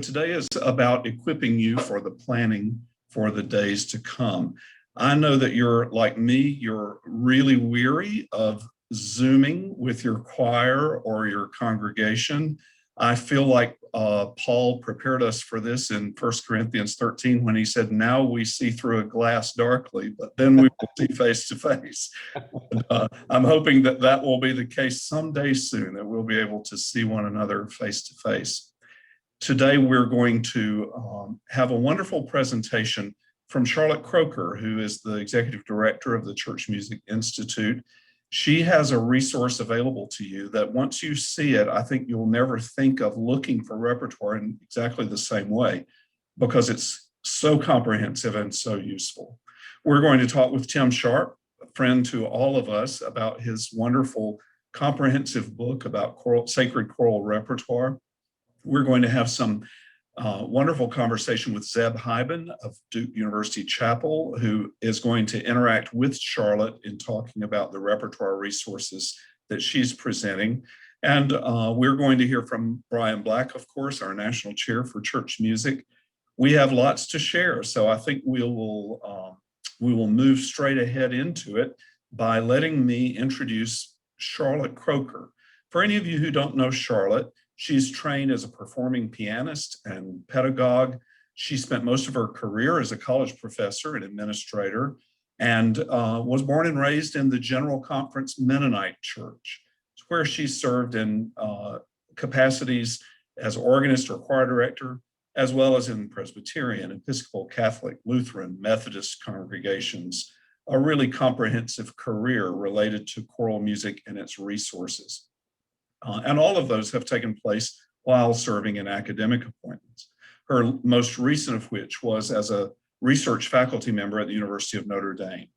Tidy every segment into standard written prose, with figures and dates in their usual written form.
Today is about equipping you for the planning for the days to come. I know that you're like me, you're really weary of Zooming with your choir or your congregation. I feel like Paul prepared us for this in 1 Corinthians 13 when he said, now we see through a glass darkly, but then we will see face to face. I'm hoping that that will be the case someday soon, that we'll be able to see one another face to face. Today, we're going to have a wonderful presentation from Charlotte Croker, who is the executive director of the Church Music Institute. She has a resource available to you that once you see it, I think you'll never think of looking for repertoire in exactly the same way because it's so comprehensive and so useful. We're going to talk with Tim Sharp, a friend to all of us, about his wonderful comprehensive book about sacred choral repertoire. We're going to have some wonderful conversation with Zeb Heiben of Duke University Chapel, who is going to interact with Charlotte in talking about the repertoire resources that she's presenting. And we're going to hear from Brian Black, of course, our National Chair for Church Music. We have lots to share, so I think we will move straight ahead into it by letting me introduce Charlotte Croker. For any of you who don't know Charlotte, she's trained as a performing pianist and pedagogue. She spent most of her career as a college professor and administrator, and was born and raised in the General Conference Mennonite Church, where she served in capacities as organist or choir director, as well as in Presbyterian, Episcopal, Catholic, Lutheran, Methodist congregations, a really comprehensive career related to choral music and its resources. And all of those have taken place while serving in academic appointments. Her most recent of which was as a research faculty member at the University of Notre Dame.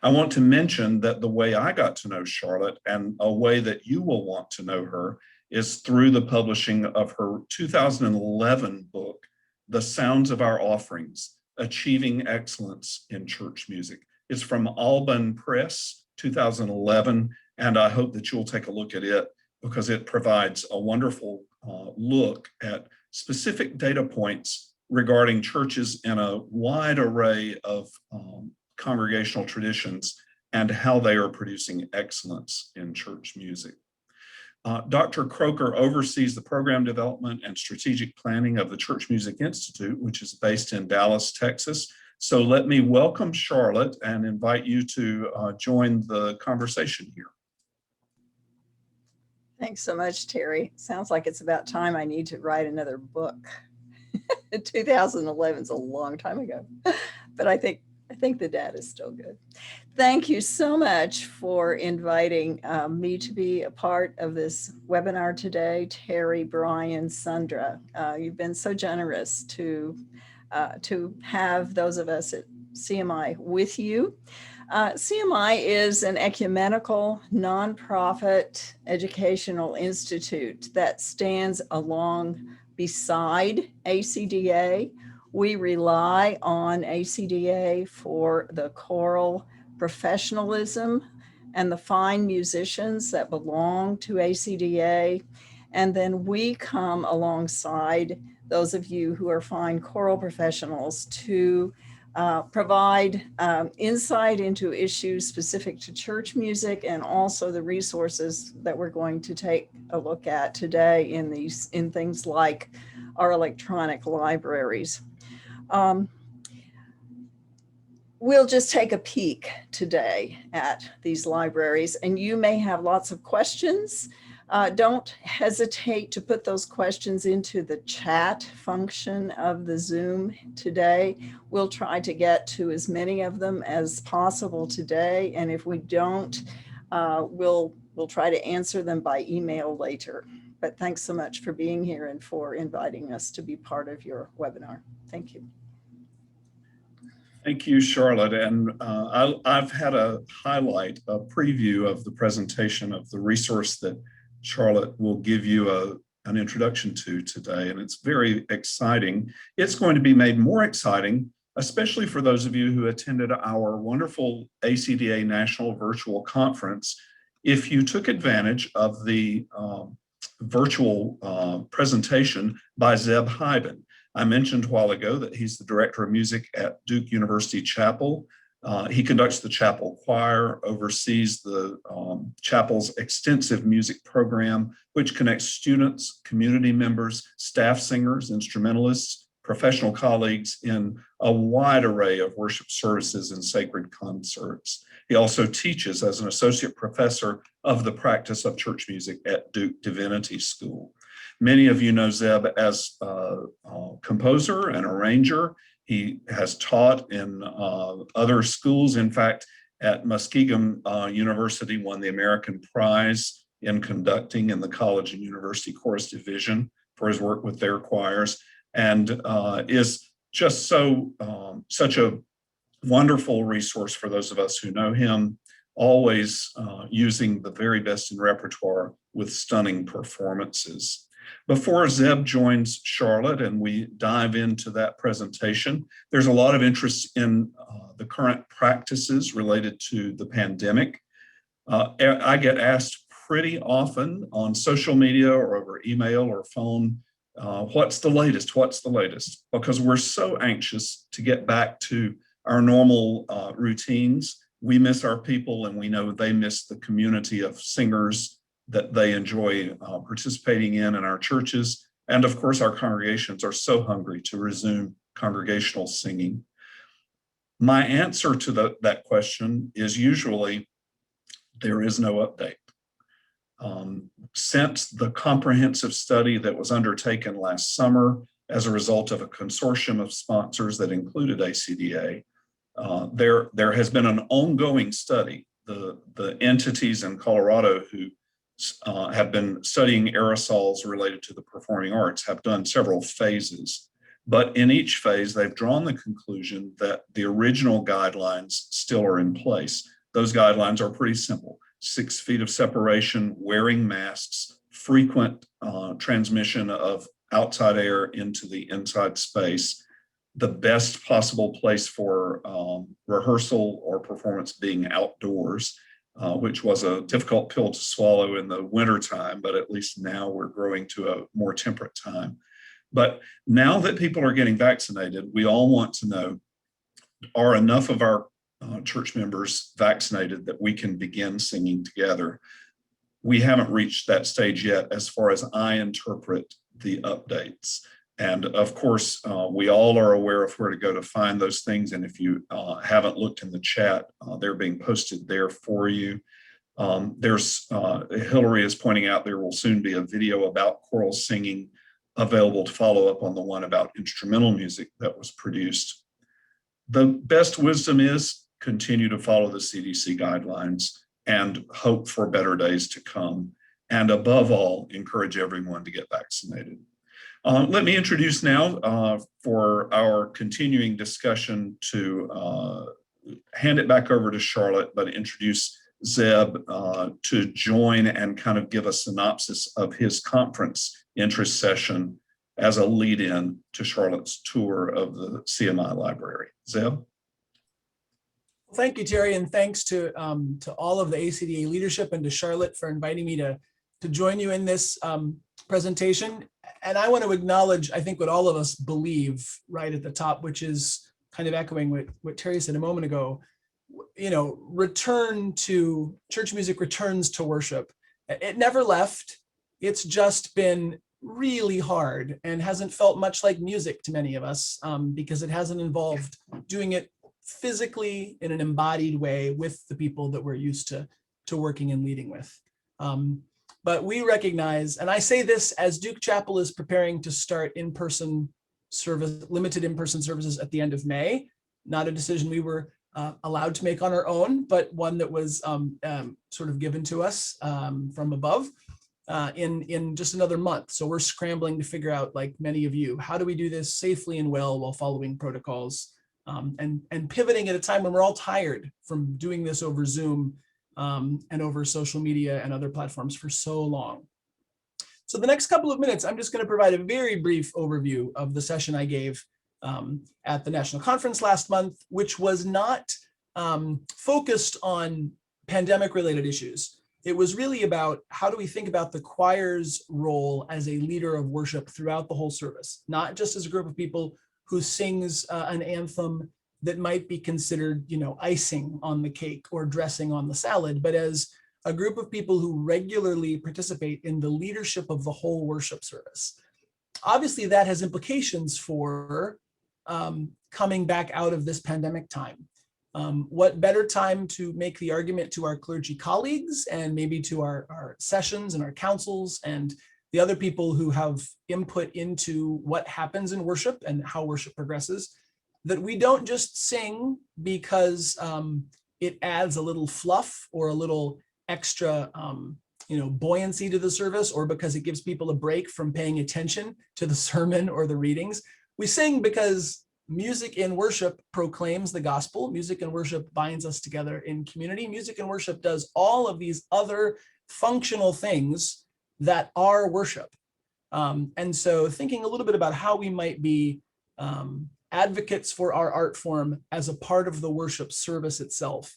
I want to mention that the way I got to know Charlotte, and a way that you will want to know her, is through the publishing of her 2011 book, The Sounds of Our Offerings, Achieving Excellence in Church Music. It's from Alban Press, 2011, and I hope that you'll take a look at it, because it provides a wonderful look at specific data points regarding churches in a wide array of congregational traditions and how they are producing excellence in church music. Dr. Croker oversees the program development and strategic planning of the Church Music Institute, which is based in Dallas, Texas. So let me welcome Charlotte and invite you to join the conversation here. Thanks so much, Terry. Sounds like it's about time I need to write another book. 2011 is a long time ago, but I think the data is still good. Thank you so much for inviting me to be a part of this webinar today. Terry, Brian, Sandra, you've been so generous to have those of us at CMI with you. CMI is an ecumenical, nonprofit educational institute that stands beside ACDA. We rely on ACDA for the choral professionalism and the fine musicians that belong to ACDA. And then we come alongside those of you who are fine choral professionals to provide insight into issues specific to church music, and also the resources that we're going to take a look at today in things like our electronic libraries. We'll just take a peek today at these libraries, and you may have lots of questions. Don't hesitate to put those questions into the chat function of the Zoom today. We'll try to get to as many of them as possible today, and if we don't, we'll try to answer them by email later. But thanks so much for being here and for inviting us to be part of your webinar. Thank you. Thank you, Charlotte. And I've had a preview of the presentation of the resource that Charlotte will give you an introduction to today, and it's very exciting. It's going to be made more exciting, especially for those of you who attended our wonderful ACDA National Virtual Conference. If you took advantage of the virtual presentation by Zeb Heiben. I mentioned a while ago that he's the director of music at Duke University Chapel. He conducts the chapel choir, oversees the chapel's extensive music program, which connects students, community members, staff singers, instrumentalists, professional colleagues in a wide array of worship services and sacred concerts. He also teaches as an associate professor of the practice of church music at Duke Divinity School. Many of you know Zeb as a composer and arranger. He has taught in other schools. In fact, at Muskingum University, won the American Prize in conducting in the college and university chorus division for his work with their choirs, and is just such a wonderful resource for those of us who know him, always using the very best in repertoire with stunning performances. Before Zeb joins Charlotte and we dive into that presentation, there's a lot of interest in the current practices related to the pandemic. I get asked pretty often on social media or over email or phone, what's the latest? What's the latest? Because we're so anxious to get back to our normal routines. We miss our people, and we know they miss the community of singers that they enjoy participating in our churches. And of course, our congregations are so hungry to resume congregational singing. My answer to that question is usually, there is no update. Since the comprehensive study that was undertaken last summer as a result of a consortium of sponsors that included ACDA, there has been an ongoing study. The entities in Colorado who have been studying aerosols related to the performing arts have done several phases. But in each phase, they've drawn the conclusion that the original guidelines still are in place. Those guidelines are pretty simple: 6 feet of separation, wearing masks, frequent transmission of outside air into the inside space, the best possible place for rehearsal or performance being outdoors, which was a difficult pill to swallow in the wintertime, but at least now we're growing to a more temperate time. But now that people are getting vaccinated, we all want to know, are enough of our church members vaccinated that we can begin singing together? We haven't reached that stage yet as far as I interpret the updates. And of course, we all are aware of where to go to find those things. And if you haven't looked in the chat, they're being posted there for you. Hillary is pointing out there will soon be a video about choral singing available to follow up on the one about instrumental music that was produced. The best wisdom is continue to follow the CDC guidelines and hope for better days to come. And above all, encourage everyone to get vaccinated. Let me introduce now for our continuing discussion to hand it back over to Charlotte, but introduce Zeb to join and kind of give a synopsis of his conference interest session as a lead-in to Charlotte's tour of the CMI library. Zeb? Thank you, Terry, and thanks to all of the ACDA leadership and to Charlotte for inviting me to join you in this presentation. And I want to acknowledge, I think, what all of us believe right at the top, which is kind of echoing what Terry said a moment ago. You know, church music returns to worship. It never left. It's just been really hard and hasn't felt much like music to many of us because it hasn't involved doing it physically in an embodied way with the people that we're used to working and leading with. But we recognize, and I say this as Duke Chapel is preparing to start in-person service, limited in-person services at the end of May, not a decision we were allowed to make on our own, but one that was sort of given to us from above in just another month. So we're scrambling to figure out, like many of you, how do we do this safely and well while following protocols and pivoting at a time when we're all tired from doing this over Zoom and over social media and other platforms for so long. So the next couple of minutes, I'm just going to provide a very brief overview of the session I gave at the National Conference last month, which was not focused on pandemic-related issues. It was really about how do we think about the choir's role as a leader of worship throughout the whole service, not just as a group of people who sings an anthem that might be considered, icing on the cake or dressing on the salad, but as a group of people who regularly participate in the leadership of the whole worship service. Obviously, that has implications for coming back out of this pandemic time. What better time to make the argument to our clergy colleagues and maybe to our sessions and our councils and the other people who have input into what happens in worship and how worship progresses, that we don't just sing because it adds a little fluff or a little extra buoyancy to the service, or because it gives people a break from paying attention to the sermon or the readings. We sing because music in worship proclaims the gospel. Music and worship binds us together in community. Music and worship does all of these other functional things that are worship. And so thinking a little bit about how we might be advocates for our art form as a part of the worship service itself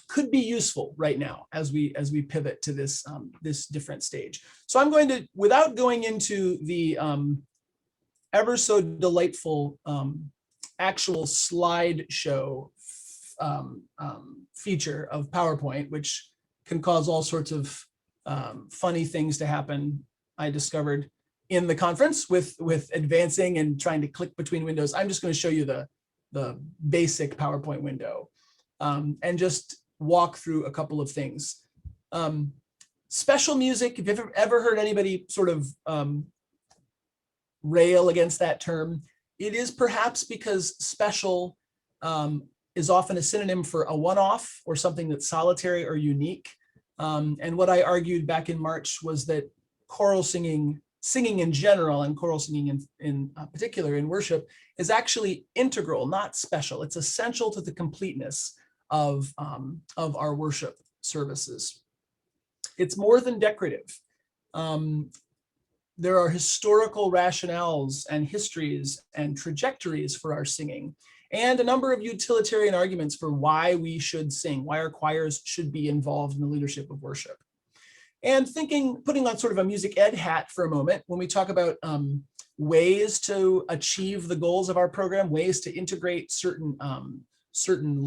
could be useful right now as we pivot to this this different stage. So I'm going to, without going into the ever so delightful actual slideshow feature of PowerPoint, which can cause all sorts of funny things to happen, I discovered in the conference with advancing and trying to click between windows. I'm just going to show you the basic PowerPoint window and just walk through a couple of things. Special music, if you've ever heard anybody sort of rail against that term, it is perhaps because special is often a synonym for a one-off or something that's solitary or unique. And what I argued back in March was that choral singing in general, and choral singing in particular in worship, is actually integral, not special. It's essential to the completeness of our worship services. It's more than decorative. There are historical rationales and histories and trajectories for our singing, and a number of utilitarian arguments for why we should sing, why our choirs should be involved in the leadership of worship. And putting on sort of a music ed hat for a moment, when we talk about ways to achieve the goals of our program, ways to integrate certain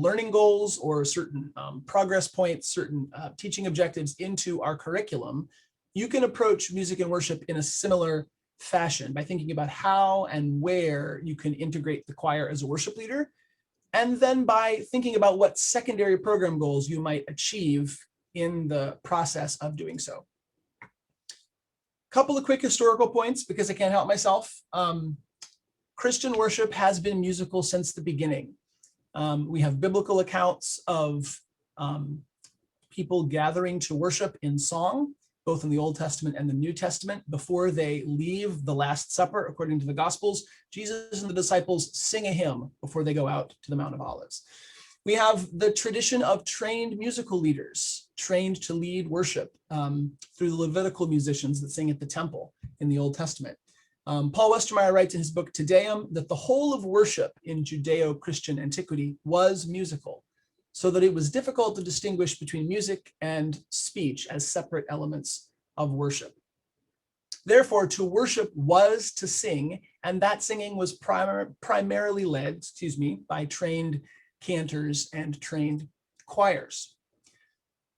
learning goals or certain progress points, certain teaching objectives into our curriculum, you can approach music and worship in a similar fashion by thinking about how and where you can integrate the choir as a worship leader, and then by thinking about what secondary program goals you might achieve in the process of doing so. Couple of quick historical points because I can't help myself. Christian worship has been musical since the beginning. We have biblical accounts of people gathering to worship in song, both in the Old Testament and the New Testament. Before they leave the Last Supper, according to the Gospels, Jesus and the disciples sing a hymn before they go out to the Mount of Olives. We have the tradition of trained musical leaders, trained to lead worship through the Levitical musicians that sing at the temple in the Old Testament. Paul Westermeyer writes in his book Te Deum that the whole of worship in Judeo-Christian antiquity was musical, so that it was difficult to distinguish between music and speech as separate elements of worship. Therefore, to worship was to sing, and that singing was primarily led, by trained cantors and trained choirs.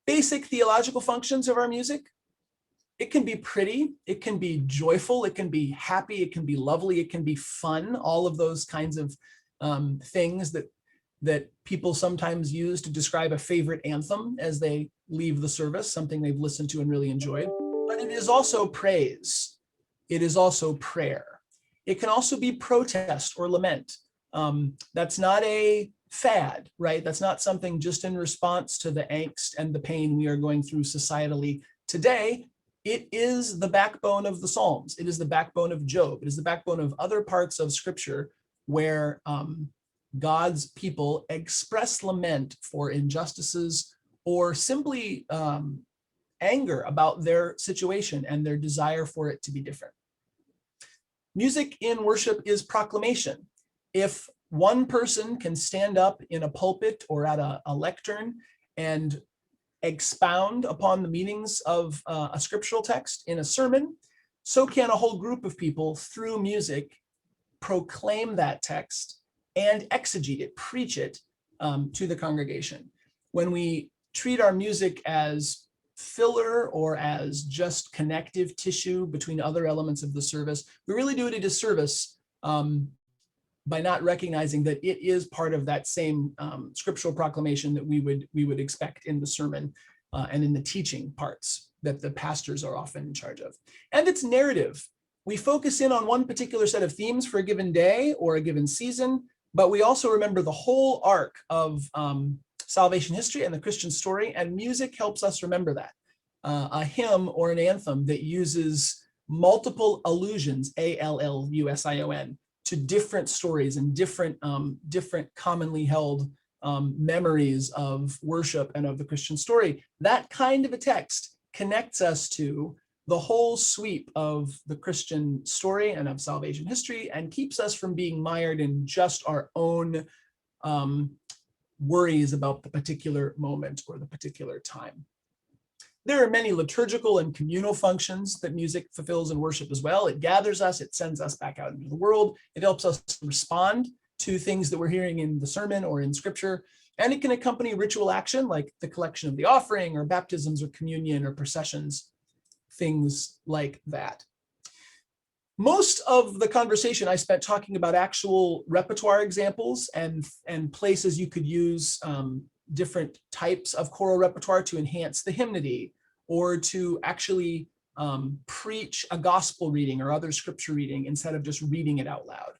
Basic theological functions of our music: it can be pretty, it can be joyful, it can be happy, it can be lovely, it can be fun, all of those kinds of things that people sometimes use to describe a favorite anthem as they leave the service, something they've listened to and really enjoyed. But it is also praise. It is also prayer. It can also be protest or lament. That's not a fad, right? That's not something just in response to the angst and the pain we are going through societally today. It is the backbone of the Psalms. It is the backbone of Job. It is the backbone of other parts of Scripture where God's people express lament for injustices or simply anger about their situation and their desire for it to be different. Music in worship is proclamation. If one person can stand up in a pulpit or at a lectern and expound upon the meanings of a scriptural text in a sermon, so can a whole group of people through music proclaim that text and exegete it, preach it to the congregation. When we treat our music as filler or as just connective tissue between other elements of the service, we really do it a disservice by not recognizing that it is part of that same scriptural proclamation that we would expect in the sermon and in the teaching parts that the pastors are often in charge of. And it's narrative. We focus in on one particular set of themes for a given day or a given season, but we also remember the whole arc of salvation history and the Christian story, and music helps us remember that. A hymn or an anthem that uses multiple allusions, allusion, to different stories and different commonly held memories of worship and of the Christian story. That kind of a text connects us to the whole sweep of the Christian story and of salvation history, and keeps us from being mired in just our own worries about the particular moment or the particular time. There are many liturgical and communal functions that music fulfills in worship as well. It gathers us, it sends us back out into the world, it helps us respond to things that we're hearing in the sermon or in scripture, and it can accompany ritual action like the collection of the offering or baptisms or communion or processions, things like that. Most of the conversation I spent talking about actual repertoire examples and places you could use different types of choral repertoire to enhance the hymnody or to actually preach a gospel reading or other scripture reading instead of just reading it out loud,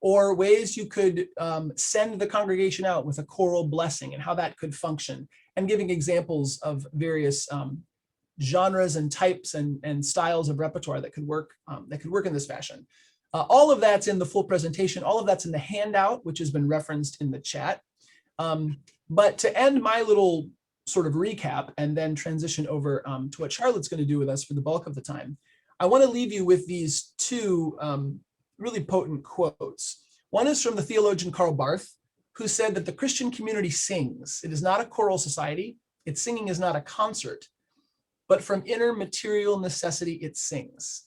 or ways you could send the congregation out with a choral blessing and how that could function, and giving examples of various genres and types and styles of repertoire that could work in this fashion. All of that's in the full presentation. All of that's in the handout, which has been referenced in the chat. But to end my little sort of recap and then transition over to what Charlotte's going to do with us for the bulk of the time, I want to leave you with these two really potent quotes. One is from the theologian Karl Barth, who said that the Christian community sings. It is not a choral society. Its singing is not a concert, but from inner material necessity, it sings.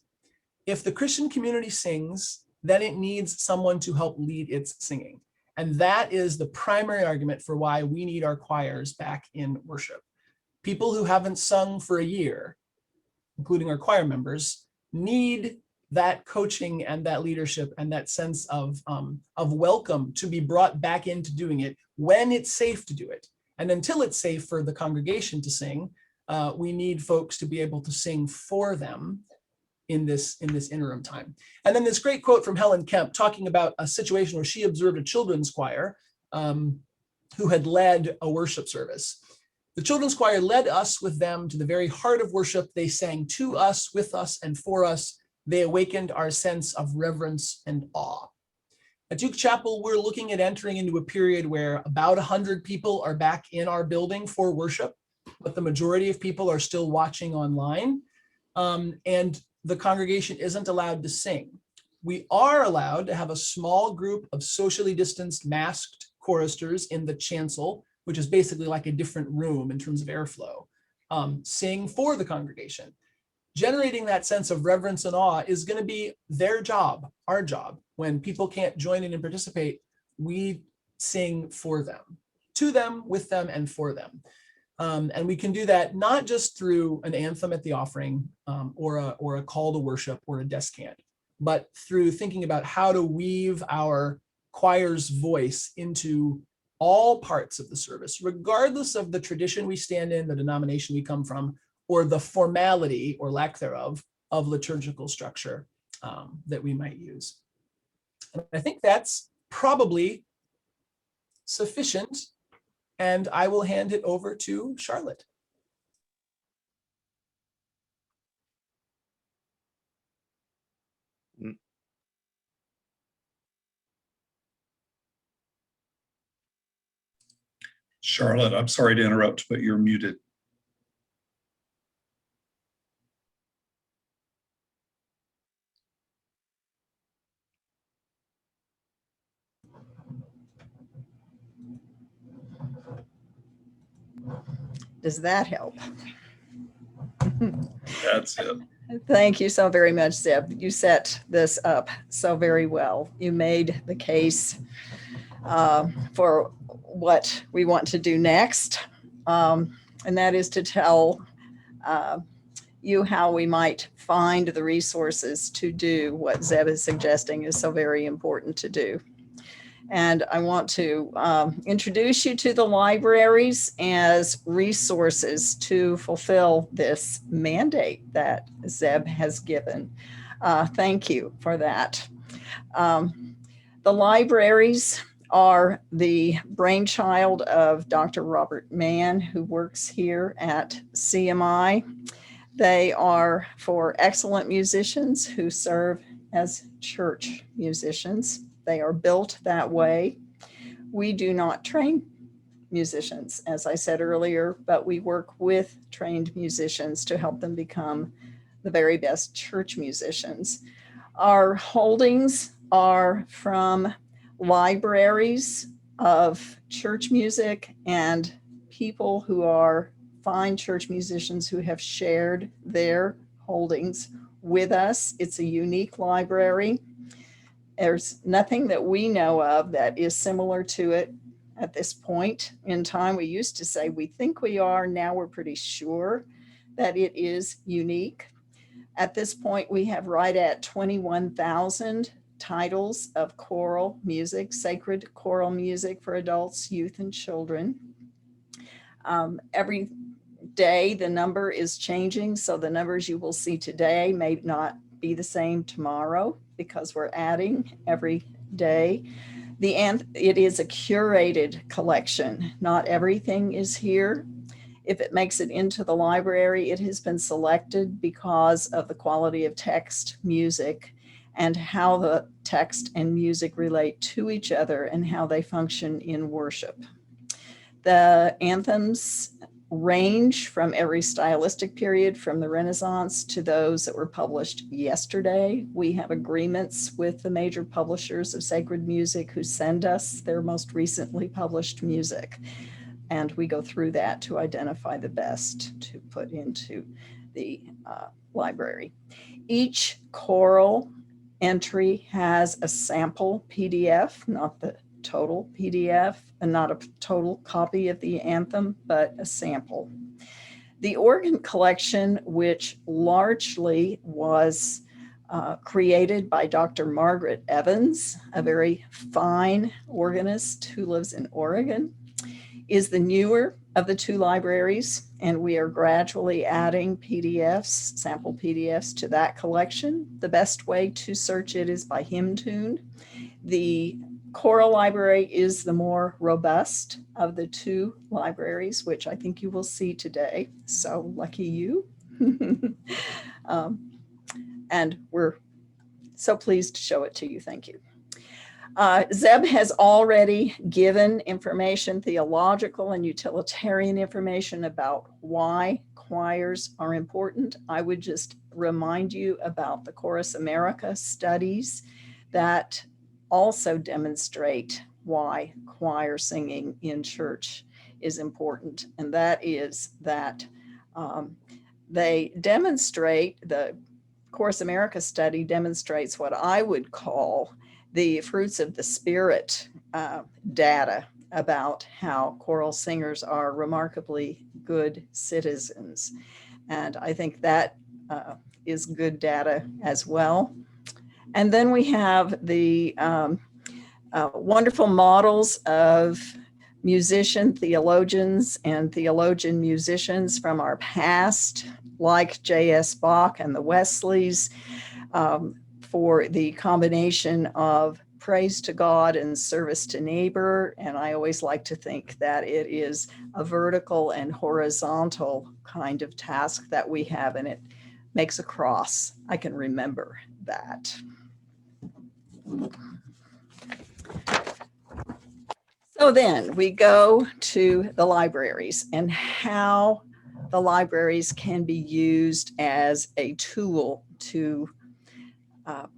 If the Christian community sings, then it needs someone to help lead its singing. And that is the primary argument for why we need our choirs back in worship. People who haven't sung for a year, including our choir members, need that coaching and that leadership and that sense of welcome to be brought back into doing it when it's safe to do it. And until it's safe for the congregation to sing, we need folks to be able to sing for them in this interim time. And then this great quote from Helen Kemp talking about a situation where she observed a children's choir who had led a worship service. The children's choir led us with them to the very heart of worship. They sang to us, with us, and for us. They awakened our sense of reverence and awe. At Duke Chapel, we're looking at entering into a period where about 100 people are back in our building for worship, but the majority of people are still watching online. And the congregation isn't allowed to sing. We are allowed to have a small group of socially distanced masked choristers in the chancel, which is basically like a different room in terms of airflow, sing for the congregation. Generating that sense of reverence and awe is going to be their job, our job. When people can't join in and participate, we sing for them, to them, with them, and for them. And we can do that not just through an anthem at the offering or a call to worship or a descant, but through thinking about how to weave our choir's voice into all parts of the service, regardless of the tradition we stand in, the denomination we come from, or the formality or lack thereof of liturgical structure that we might use. And I think that's probably sufficient. And I will hand it over to Charlotte. Charlotte, I'm sorry to interrupt, but you're muted. Does that help? That's it. Thank you so very much, Zeb. You set this up so very well. You made the case for what we want to do next, and that is to tell you how we might find the resources to do what Zeb is suggesting is so very important to do. And I want to introduce you to the libraries as resources to fulfill this mandate that Zeb has given. Thank you for that. The libraries are the brainchild of Dr. Robert Mann, who works here at CMI. They are for excellent musicians who serve as church musicians. They are built that way. We do not train musicians, as I said earlier, but we work with trained musicians to help them become the very best church musicians. Our holdings are from libraries of church music and people who are fine church musicians who have shared their holdings with us. It's a unique library. There's nothing that we know of that is similar to it at this point in time. We used to say we think we are, now we're pretty sure that it is unique. At this point, we have right at 21,000 titles of choral music, sacred choral music for adults, youth, and children. Every day, the number is changing, so the numbers you will see today may not be the same tomorrow because we're adding every day. It is a curated collection. Not everything is here. If it makes it into the library, it has been selected because of the quality of text, music, and how the text and music relate to each other and how they function in worship. The anthems range from every stylistic period, from the Renaissance to those that were published yesterday. We have agreements with the major publishers of sacred music who send us their most recently published music. And we go through that to identify the best to put into the library. Each choral entry has a sample PDF, not the total PDF, and not a total copy of the anthem, but a sample. The organ collection, which largely was created by Dr. Margaret Evans, a very fine organist who lives in Oregon, is the newer of the two libraries, and we are gradually adding PDFs, sample PDFs to that collection. The best way to search it is by hymn tune. The choral library is the more robust of the two libraries, which I think you will see today. So lucky you. And we're so pleased to show it to you. Thank you. Zeb has already given information, theological and utilitarian information about why choirs are important. I would just remind you about the Chorus America studies that also demonstrate why choir singing in church is important. And that is that they demonstrate, the Chorus America study demonstrates what I would call the fruits of the Spirit data about how choral singers are remarkably good citizens. And I think that is good data as well. And then we have the wonderful models of theologians and theologian musicians from our past, like J.S. Bach and the Wesleys, for the combination of praise to God and service to neighbor. And I always like to think that it is a vertical and horizontal kind of task that we have, and it makes a cross. I can remember that. So then we go to the libraries and how the libraries can be used as a tool to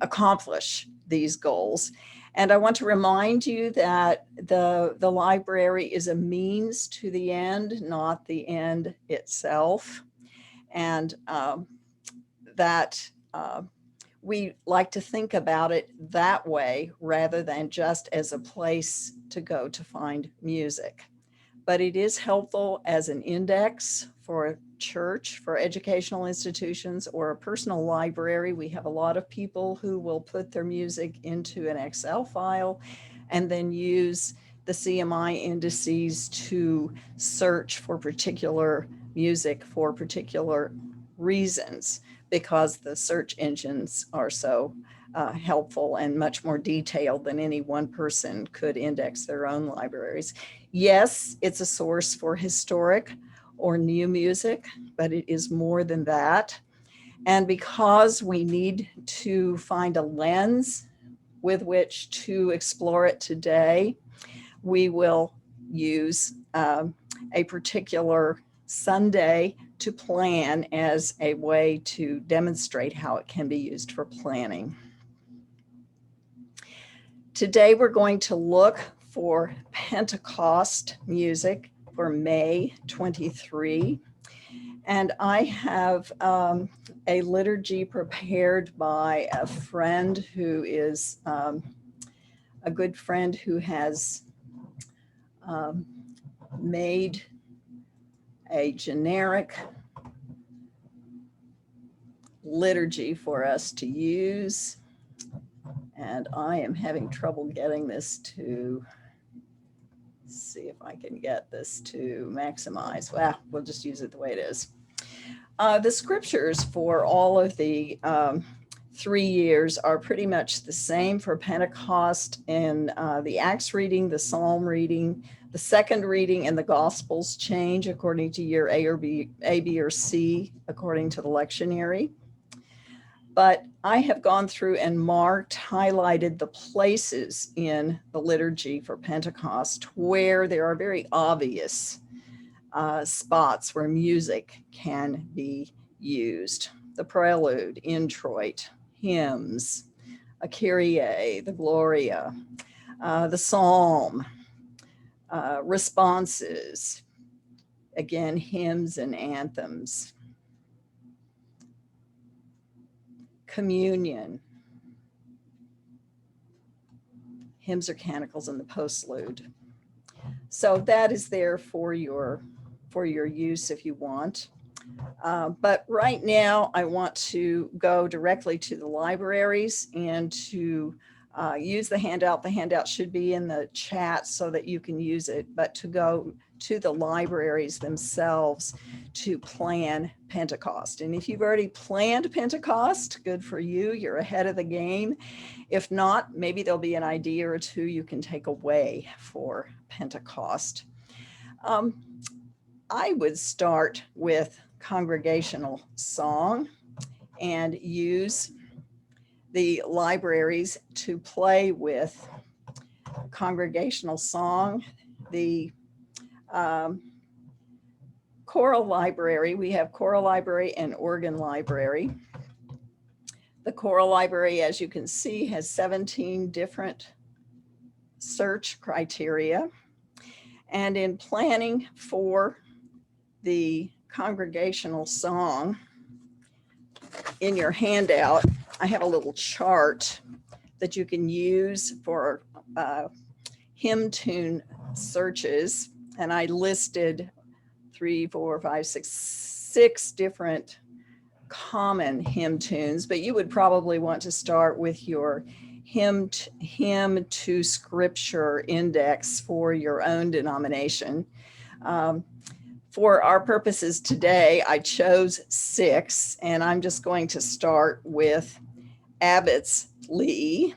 accomplish these goals. And I want to remind you that the library is a means to the end, not the end itself. And that we like to think about it that way rather than just as a place to go to find music. But it is helpful as an index for a church, for educational institutions, or a personal library. We have a lot of people who will put their music into an Excel file and then use the CMI indices to search for particular music for particular reasons, because the search engines are so helpful and much more detailed than any one person could index their own libraries. Yes, it's a source for historic or new music, but it is more than that. And because we need to find a lens with which to explore it today, we will use a particular Sunday to plan as a way to demonstrate how it can be used for planning. Today, we're going to look for Pentecost music for May 23. And I have a liturgy prepared by a friend who is a good friend who has made a generic liturgy for us to use. And I am having trouble getting this to, see if I can get this to maximize. Well, we'll just use it the way it is. The scriptures for all of the 3 years are pretty much the same for Pentecost in the Acts reading, the Psalm reading, the second reading, and the Gospels change according to year A or B, A, B, or C, according to the lectionary. But I have gone through and highlighted the places in the liturgy for Pentecost where there are very obvious spots where music can be used. The prelude, introit, hymns, a Kyrie, the Gloria, the Psalm, responses, again, hymns and anthems, communion, hymns or canticles in the postlude. So that is there for your use if you want. But right now I want to go directly to the libraries and to use the handout. The handout should be in the chat so that you can use it, but to go to the libraries themselves to plan Pentecost. And if you've already planned Pentecost, good for you, you're ahead of the game. If not, maybe there'll be an idea or two you can take away for Pentecost. I would start with congregational song and use the libraries to play with congregational song. The choral library, we have choral library and organ library. The choral library, as you can see, has 17 different search criteria. And in planning for the congregational song, in your handout, I have a little chart that you can use for hymn tune searches. And I listed 6 different common hymn tunes, but you would probably want to start with your hymn to scripture index for your own denomination. For our purposes today, I chose 6, and I'm just going to start with Abbott's Lee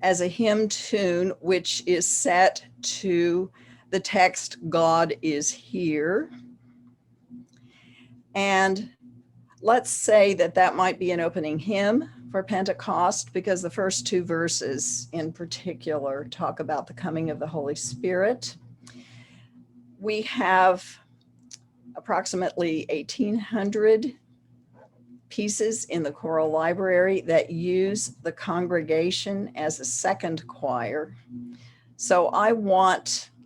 as a hymn tune, which is set to the text, God is here. And let's say that that might be an opening hymn for Pentecost, because the first 2 verses in particular talk about the coming of the Holy Spirit. We have approximately 1,800 pieces in the choral library that use the congregation as a second choir. So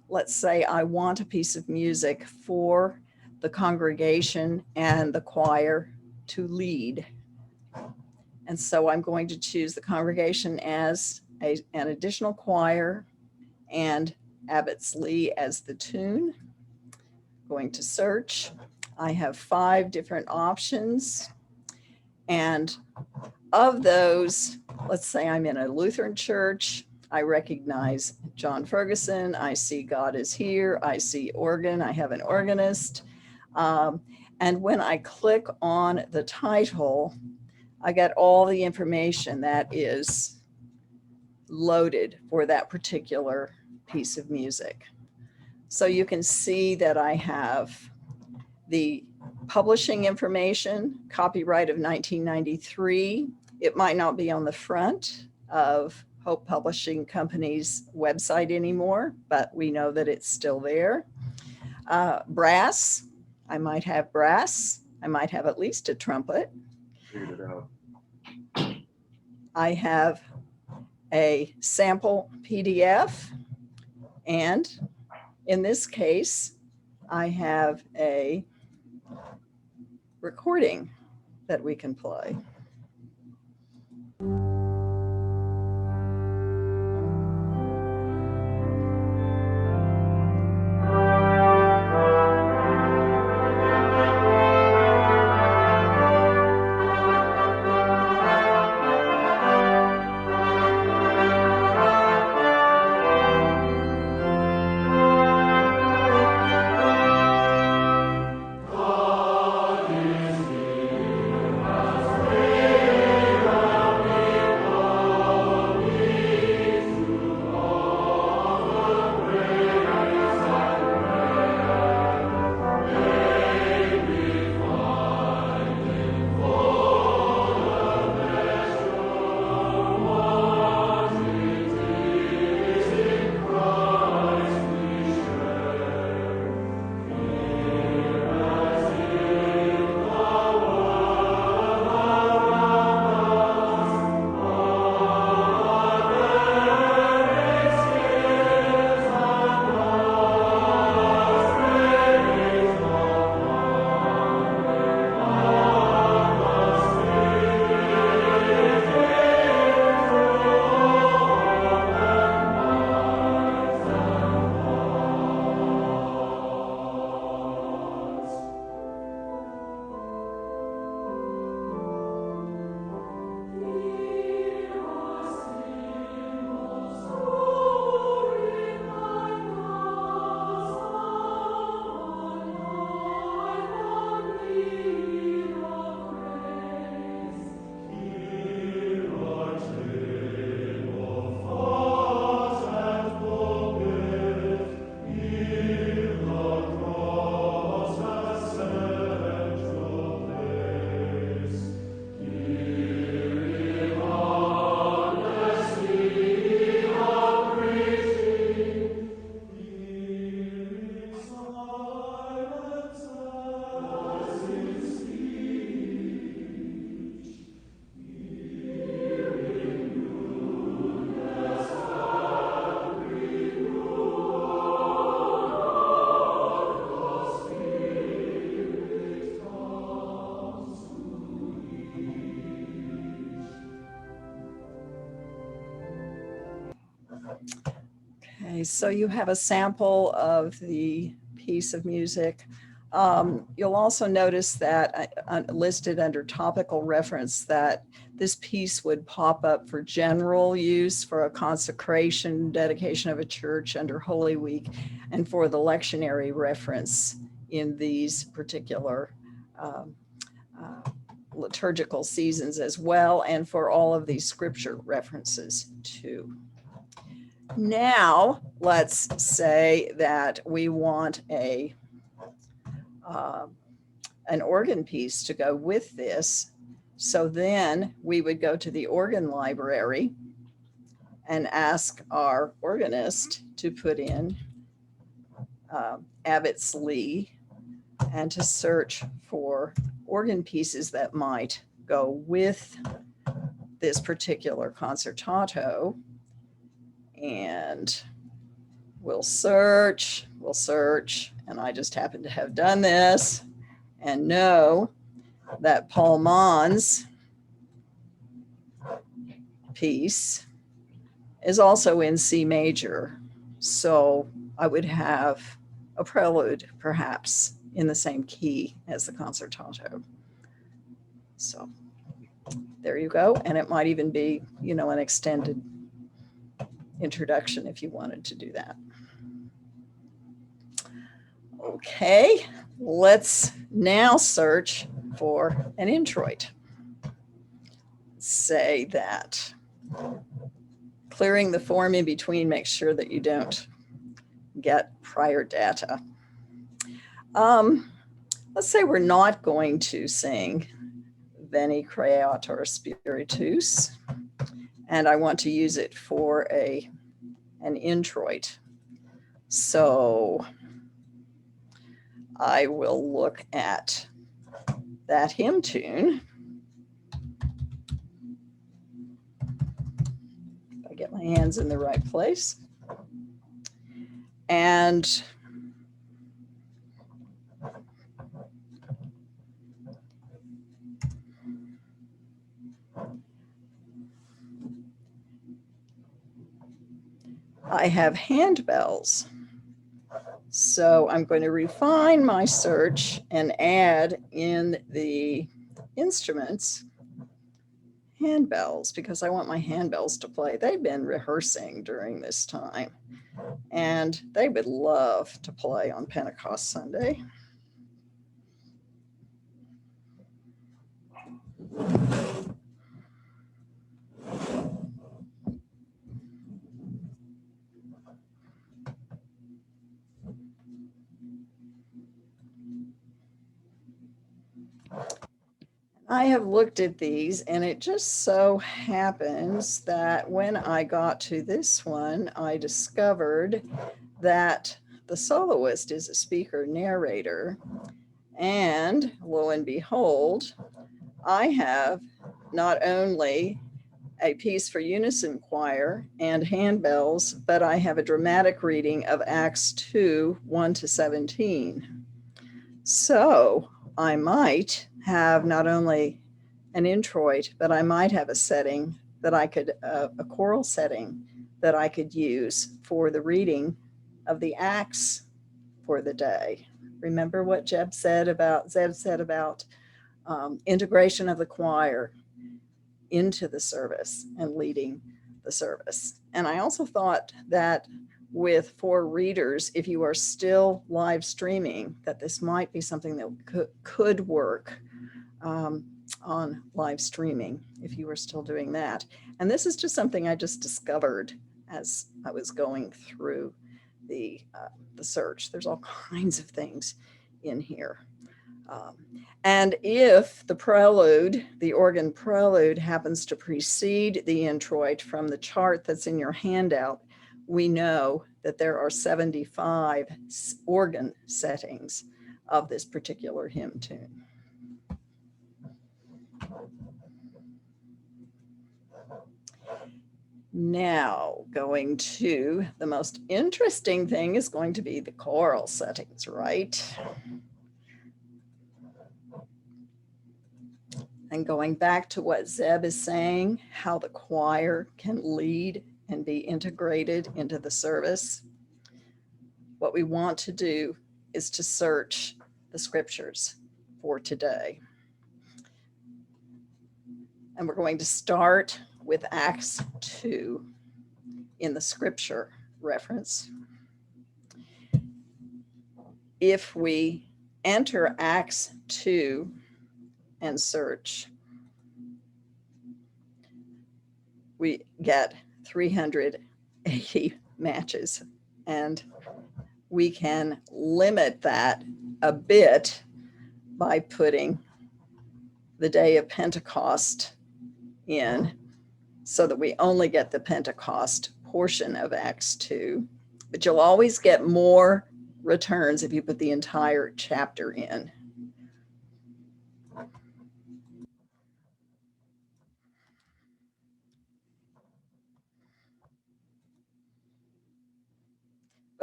let's say I want a piece of music for the congregation and the choir to lead. And so I'm going to choose the congregation as an additional choir and Abbott's Lee as the tune. Going to search. I have 5 different options. And of those, let's say I'm in a Lutheran church, I recognize John Ferguson, I see God is Here, I see organ, I have an organist. And when I click on the title, I get all the information that is loaded for that particular piece of music. So you can see that I have the publishing information, copyright of 1993. It might not be on the front of Hope Publishing Company's website anymore, but we know that it's still there. Brass, I might have brass. I might have at least a trumpet. Figured it out. I have a sample PDF, and in this case, I have a recording that we can play. Okay, so you have a sample of the piece of music. You'll also notice that listed under topical reference that this piece would pop up for general use for a consecration, dedication of a church under Holy Week, and for the lectionary reference in these particular liturgical seasons as well, and for all of these scripture references too. Now, let's say that we want an organ piece to go with this. So then we would go to the organ library and ask our organist to put in Abbott's Lee and to search for organ pieces that might go with this particular concertato. And we'll search, and I just happen to have done this and know that Paul Mann's piece is also in C major. So I would have a prelude perhaps in the same key as the concertato. So there you go. And it might even be, an extended introduction if you wanted to do that. Okay, let's now search for an introit. Say that clearing the form in between makes sure that you don't get prior data. Let's say we're not going to sing Veni Creator Spiritus, and I want to use it for an introit. So I will look at that hymn tune. If I get my hands in the right place. And I have handbells. So I'm going to refine my search and add in the instruments handbells, because I want my handbells to play. They've been rehearsing during this time, and they would love to play on Pentecost Sunday. I have looked at these, and it just so happens that when I got to this one, I discovered that the soloist is a speaker narrator. And lo and behold, I have not only a piece for unison choir and handbells, but I have a dramatic reading of Acts 2, 1-17. So I might have not only an introit, but I might have a setting that I could, a choral setting that I could use for the reading of the Acts for the day. Remember what Zeb said about integration of the choir into the service and leading the service. And I also thought that with 4 readers, if you are still live streaming, that this might be something that could work on live streaming if you were still doing that. And this is just something I just discovered as I was going through the search. There's all kinds of things in here. And if the prelude, the organ prelude, happens to precede the introit from the chart that's in your handout, we know that there are 75 organ settings of this particular hymn tune. Now, going to the most interesting thing is going to be the choral settings, right? And going back to what Zeb is saying, how the choir can lead and be integrated into the service. What we want to do is to search the scriptures for today. And we're going to start with Acts 2 in the scripture reference. If we enter Acts 2 and search, we get 380 matches, and we can limit that a bit by putting the day of Pentecost in, so that we only get the Pentecost portion of Acts 2. But you'll always get more returns if you put the entire chapter in.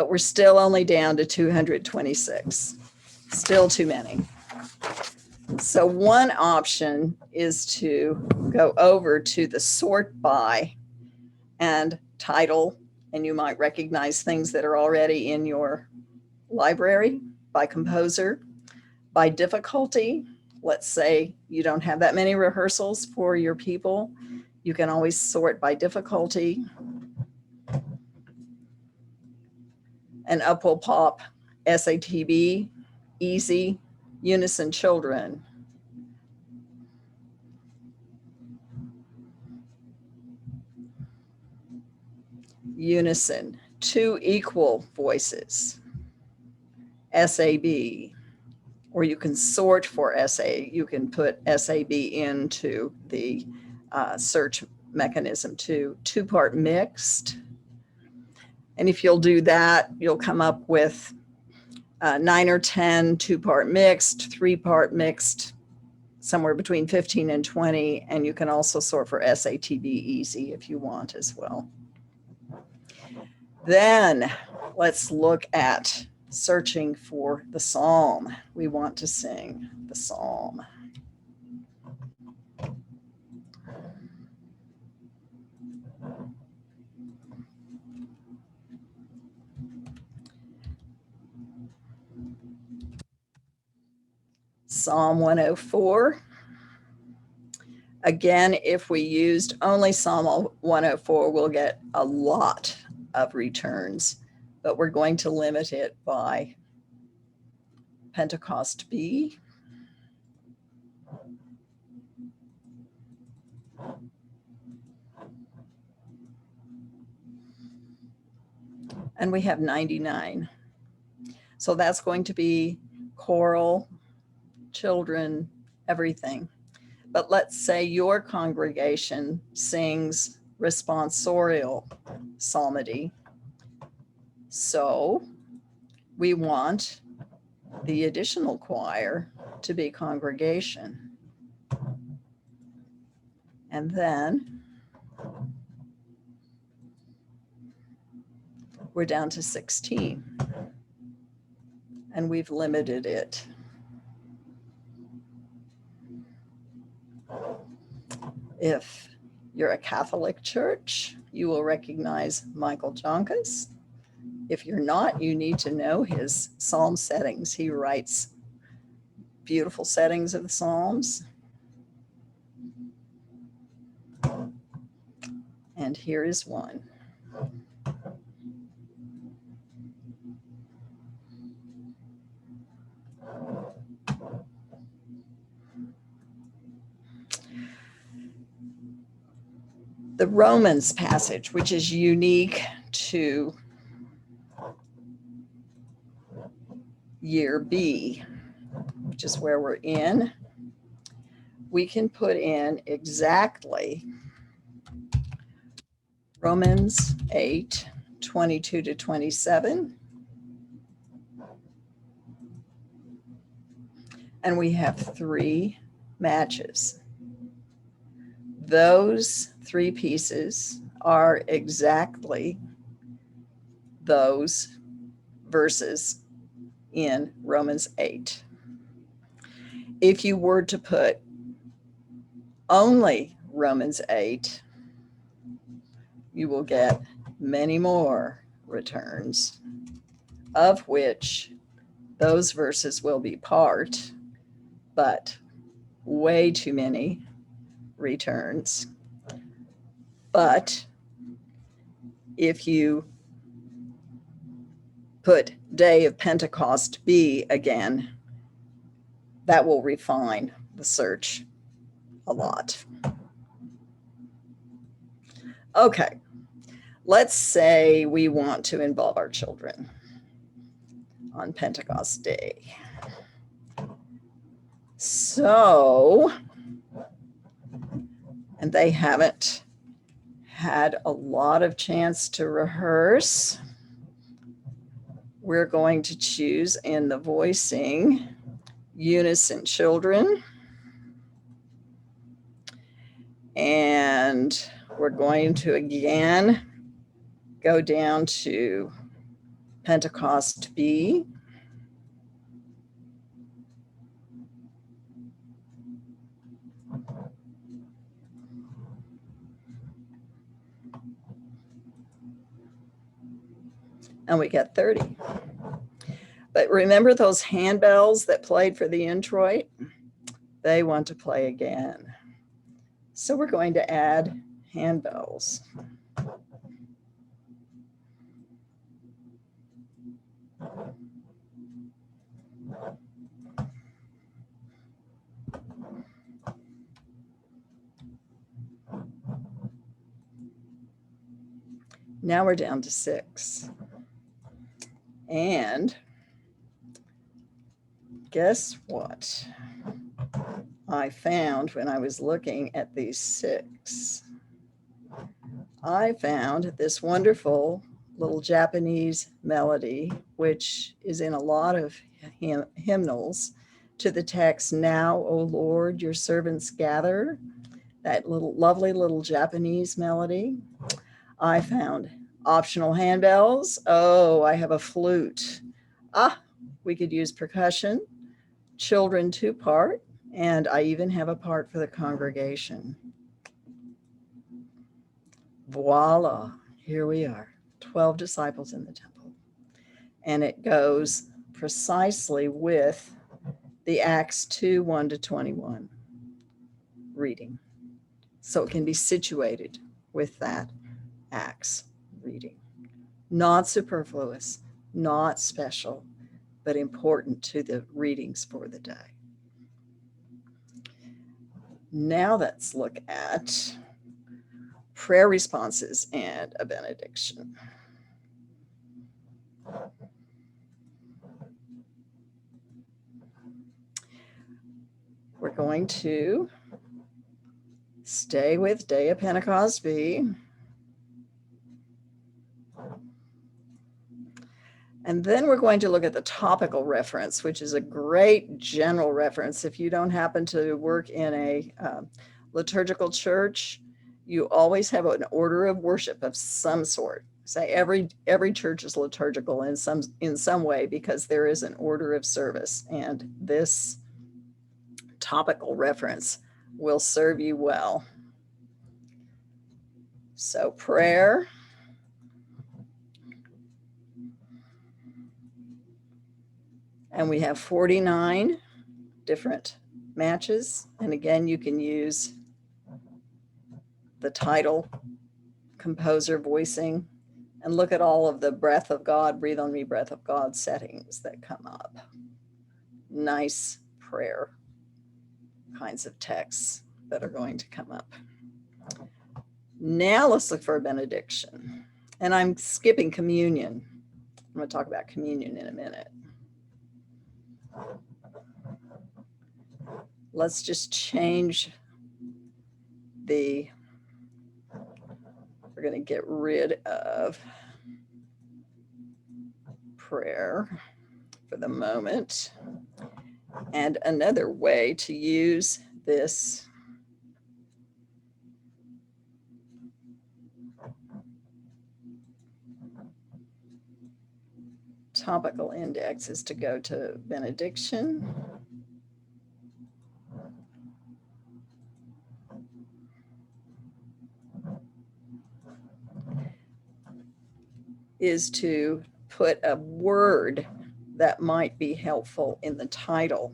but we're still only down to 226. Still too many. So one option is to go over to the sort by and title, and you might recognize things that are already in your library, by composer, by difficulty. Let's say you don't have that many rehearsals for your people. You can always sort by difficulty. And up will pop SATB, easy, unison children. Unison, 2 equal voices. SAB, or you can sort for SA. You can put SAB into the search mechanism too. 2-part mixed. And if you'll do that, you'll come up with 9 or 10 2-part mixed, 3-part mixed, somewhere between 15 and 20. And you can also sort for SATB easy if you want as well. Then let's look at searching for the psalm. We want to sing the psalm. Psalm 104. Again, if we used only Psalm 104, we'll get a lot of returns, but we're going to limit it by Pentecost B. And we have 99. So that's going to be choral, children, everything. But let's say your congregation sings responsorial psalmody. So we want the additional choir to be congregation. And then we're down to 16. And we've limited it. If you're a Catholic church, you will recognize Michael Jonkas. If you're not, you need to know his psalm settings. He writes beautiful settings of the psalms. And here is one. The Romans passage, which is unique to year B, which is where we're in, we can put in exactly Romans 8, 22 to 27. And we have 3 matches. Those 3 pieces are exactly those verses in Romans 8. If you were to put only Romans 8, you will get many more returns, of which those verses will be part, but way too many returns. But if you put Day of Pentecost B again, that will refine the search a lot. Okay, let's say we want to involve our children on Pentecost Day. So, and they haven't had a lot of chance to rehearse. We're going to choose in the voicing unison children. And we're going to again go down to Pentecost B. And we get 30. But remember those handbells that played for the introit? They want to play again. So we're going to add handbells. Now we're down to 6. And guess what I found when I was looking at these 6? I found this wonderful little Japanese melody, which is in a lot of hymnals, to the text, "Now, O Lord, your servants gather," that little lovely little Japanese melody. I found optional handbells. Oh, I have a flute. We could use percussion, children 2-part, and I even have a part for the congregation. Voila, here we are, 12 disciples in the temple. And it goes precisely with the Acts 2, 1-21 reading. So it can be situated with that Acts reading. Not superfluous, not special, but important to the readings for the day. Now let's look at prayer responses and a benediction. We're going to stay with Day of Pentecost B. And then we're going to look at the topical reference, which is a great general reference. If you don't happen to work in a liturgical church, you always have an order of worship of some sort. Say every church is liturgical in some way because there is an order of service, and this topical reference will serve you well. So prayer. And we have 49 different matches. And again, you can use the title, composer, voicing, and look at all of the breath of God, breathe on me, breath of God settings that come up. Nice prayer kinds of texts that are going to come up. Now let's look for a benediction. And I'm skipping communion. I'm going to talk about communion in a minute. Let's just change we're going to get rid of prayer for the moment. And another way to use this topical index is to go to benediction. Is to put a word that might be helpful in the title.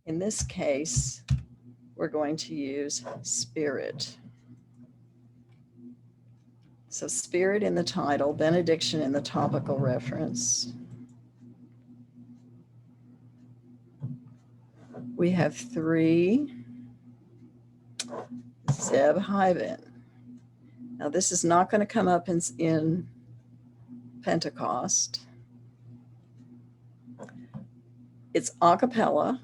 In this case, we're going to use spirit. So spirit in the title, benediction in the topical reference. We have 3. Zeb Hyven. Now this is not going to come up in Pentecost. It's a cappella,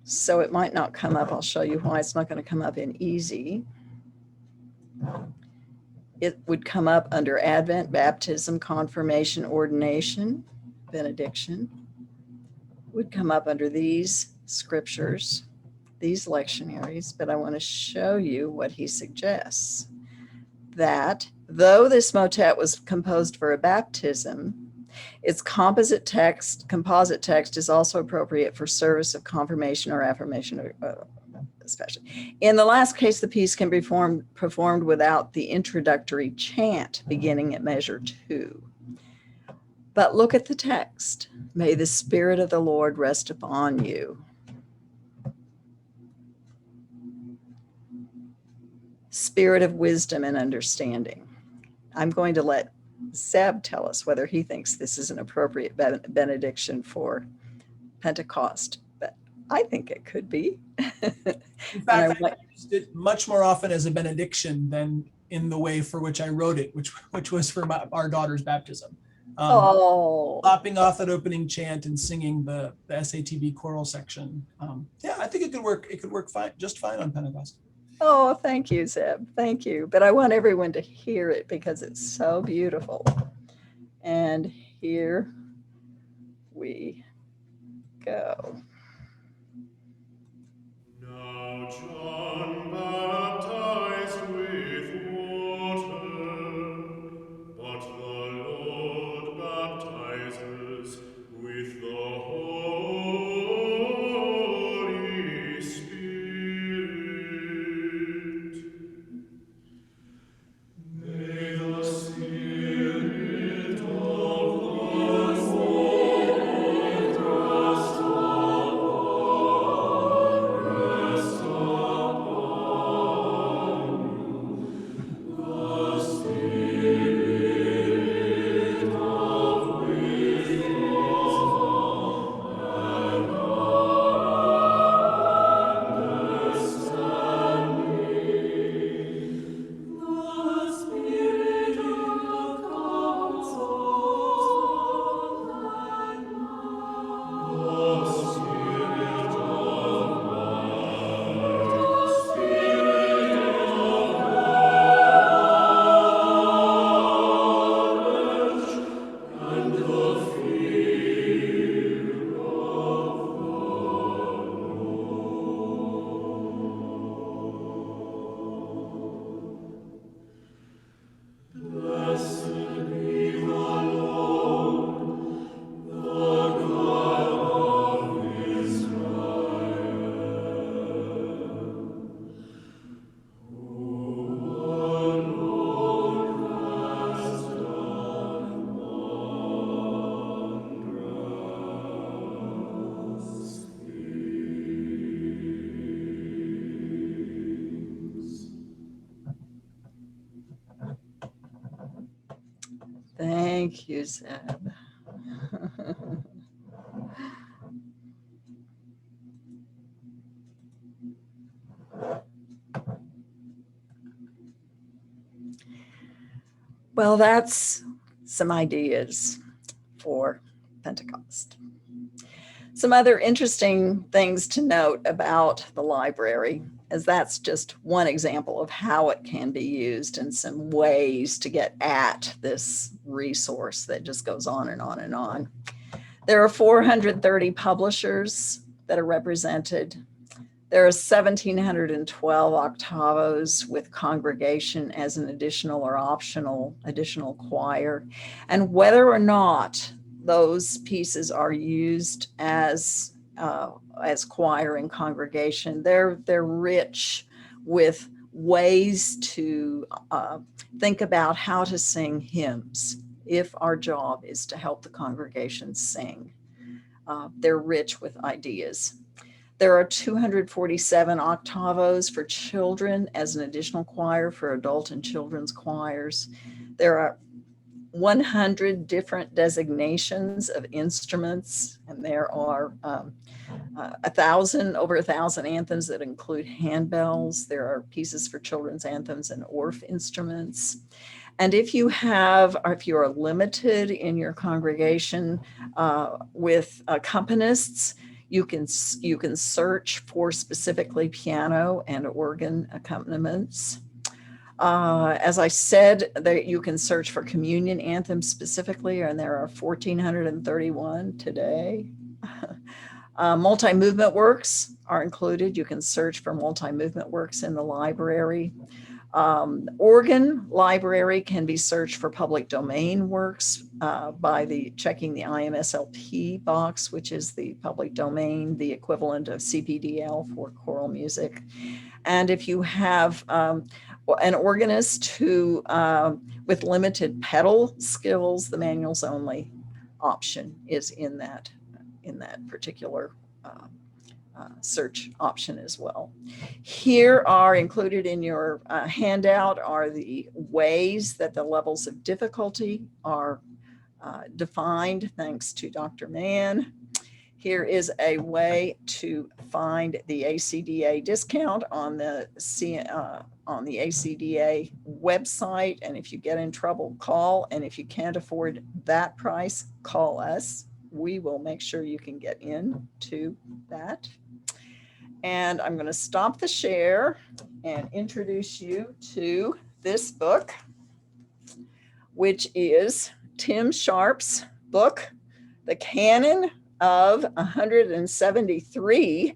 so it might not come up. I'll show you why it's not going to come up in easy. It would come up under Advent, baptism, confirmation, ordination, benediction. Would come up under these scriptures, these lectionaries, but I want to show you what he suggests. that though this motet was composed for a baptism, its composite text is also appropriate for service of confirmation or affirmation, especially. In the last case, the piece can be performed without the introductory chant beginning at measure 2. But look at the text. May the Spirit of the Lord rest upon you. Spirit of wisdom and understanding. I'm going to let Zeb tell us whether he thinks this is an appropriate benediction for Pentecost, but I think it could be. In fact, I used it much more often as a benediction than in the way for which I wrote it, which was for our daughter's baptism. Lopping off that opening chant and singing the SATB choral section. Yeah, I think it could work. It could work fine, just fine on Pentecost. Oh, thank you, Zeb. Thank you. But I want everyone to hear it because it's so beautiful. And here we go. Now John baptized with water, but the Lord baptizes with the Holy Spirit. May the Spirit of the Lord rest Thank you, Zeb. Well, that's some ideas for Pentecost. Some other interesting things to note about the library, as that's just one example of how it can be used and some ways to get at this resource that just goes on and on and on. There are 430 publishers that are represented. There are 1,712 octavos with congregation as an additional or optional additional choir. And whether or not those pieces are used as choir and congregation, they're rich with ways to think about how to sing hymns if our job is to help the congregation sing. They're rich with ideas. There are 247 octavos for children as an additional choir for adult and children's choirs. There are 100 different designations of instruments, and there are over 1,000 anthems that include handbells. There are pieces for children's anthems and Orff instruments. And if you are limited in your congregation with accompanists, you can search for specifically piano and organ accompaniments. As I said, you can search for communion anthems specifically, and there are 1,431 today. Multi-movement works are included. You can search for multi-movement works in the library. Organ library can be searched for public domain works by checking the IMSLP box, which is the public domain, the equivalent of CPDL for choral music. And if you have an organist who, with limited pedal skills, the manuals only option is in that particular search option as well. Here are included in your handout are the ways that the levels of difficulty are defined, thanks to Dr. Mann. Here is a way to find the ACDA discount on the ACDA website. And if you get in trouble, call. And if you can't afford that price, call us. We will make sure you can get into that. And I'm going to stop the share and introduce you to this book, which is Tim Sharp's book, The Canon of 173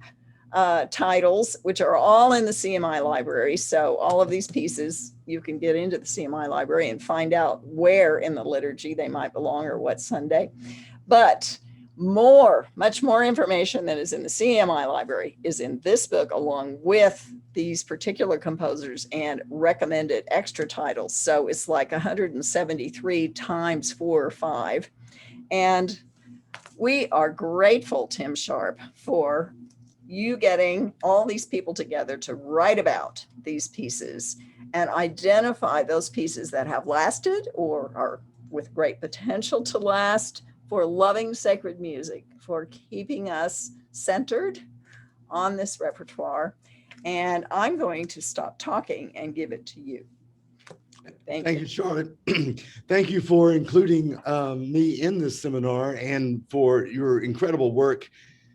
titles, which are all in the CMI library. So all of these pieces, you can get into the CMI library and find out where in the liturgy they might belong or what Sunday. But much more information that is in the CMI library is in this book, along with these particular composers and recommended extra titles. So it's like 173 times 4 or 5. And we are grateful, Tim Sharp, for you getting all these people together to write about these pieces and identify those pieces that have lasted or are with great potential to last, for loving sacred music, for keeping us centered on this repertoire. And I'm going to stop talking and give it to you. Thank you, Charlotte. Thank you for including me in this seminar and for your incredible work